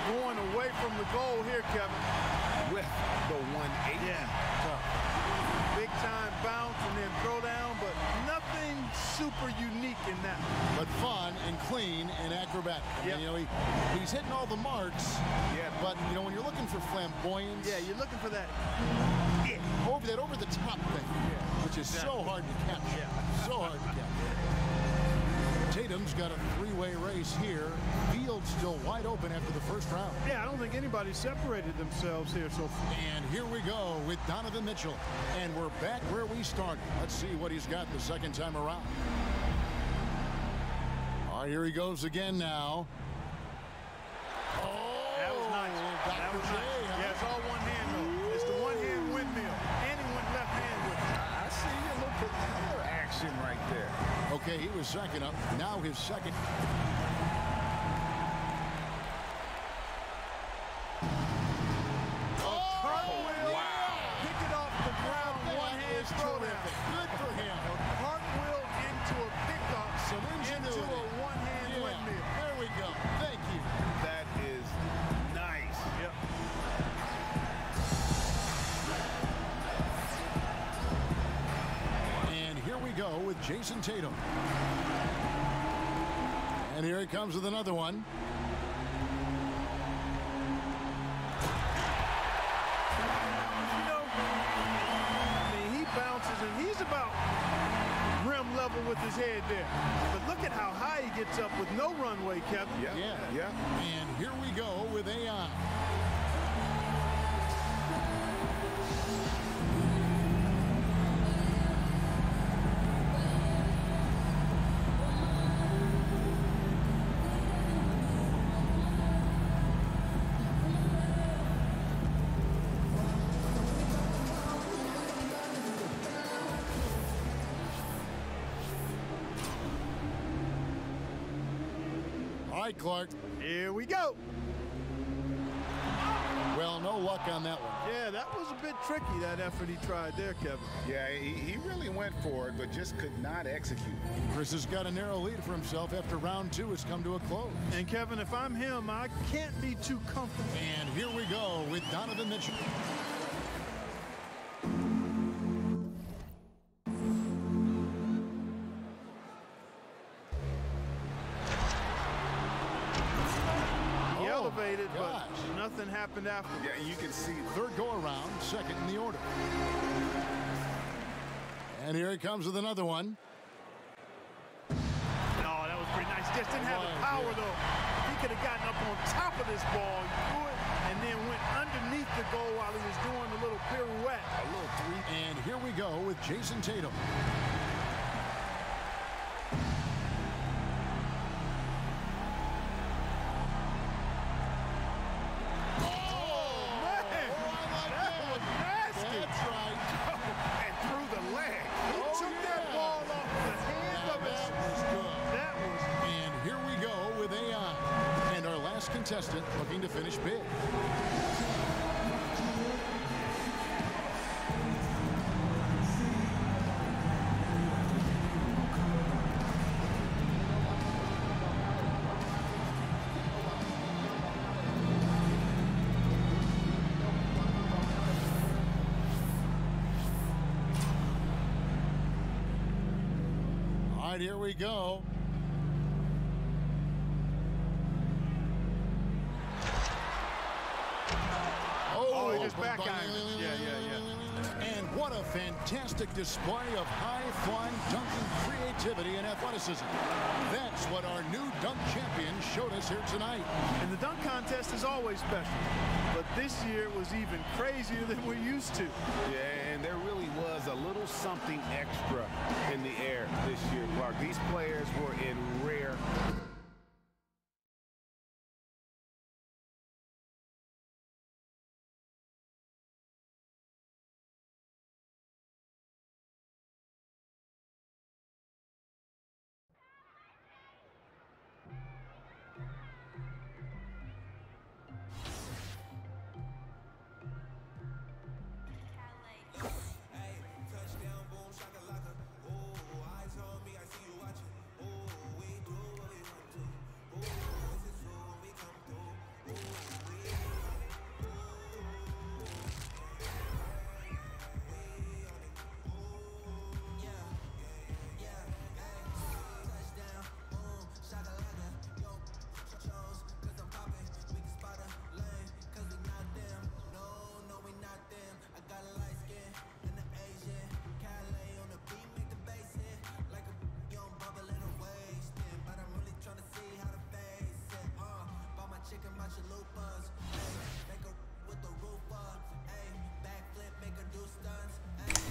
Going away from the goal here, Kevin. With the 180. Yeah, tough. Big time bounce and then throw down, but nothing super unique in that. But fun and clean and acrobatic. Yep. You know, he's hitting all the marks. Yeah. But you know, when you're looking for flamboyance. Yeah, you're looking for that. Over the top thing. Yeah. Which is so hard to capture. Yeah. So hard to capture. Tatum's got a three-way race here. Field's still wide open after the first round. Yeah, I don't think anybody separated themselves here so far. And here we go with Donovan Mitchell. And we're back where we started. Let's see what he's got the second time around. All right, here he goes again now. Oh, that was nice. That was nice. Yeah, it's all one hand, though. It's the one-hand windmill. And he went left hand with it. I see a little bit of action right there. Okay, he was second up. Now his second. Cartwheel. Wow. Pick it off the ground. One hand throw down. Good for him. A cartwheel into a pickup. Into a one-hand windmill. There we go. Thank you. That is nice. Yep. And here we go with Jason Tatum. And here he comes with another one. You know, I mean, he bounces and he's about rim level with his head there. But look at how high he gets up with no runway, Kevin. Yeah. And here we go with AI. All right, Clark. Here we go. Well, no luck on that one. Yeah, that was a bit tricky, that effort he tried there, Kevin. Yeah, he really went for it, but just could not execute. Chris has got a narrow lead for himself after round two has come to a close. And, Kevin, if I'm him, I can't be too comfortable. And here we go with Donovan Mitchell. Elevated, but nothing happened after. Yeah, you can see third go around, second in the order. And here he comes with another one. No, that was pretty nice. Just didn't have the power, though. He could have gotten up on top of this ball, threw it, and then went underneath the goal while he was doing a little pirouette. A little three. And here we go with Jason Tatum. Contestant looking to finish big. All right, here we go. Just back on. Yeah. And what a fantastic display of high-flying dunking creativity and athleticism. That's what our new dunk champion showed us here tonight. And the dunk contest is always special, but this year it was even crazier than we're used to. Yeah, and there really was a little something extra in the air this year, Clark. These players were in rare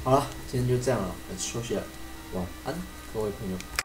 好了，今天就这样了，我休息了，晚安，各位朋友。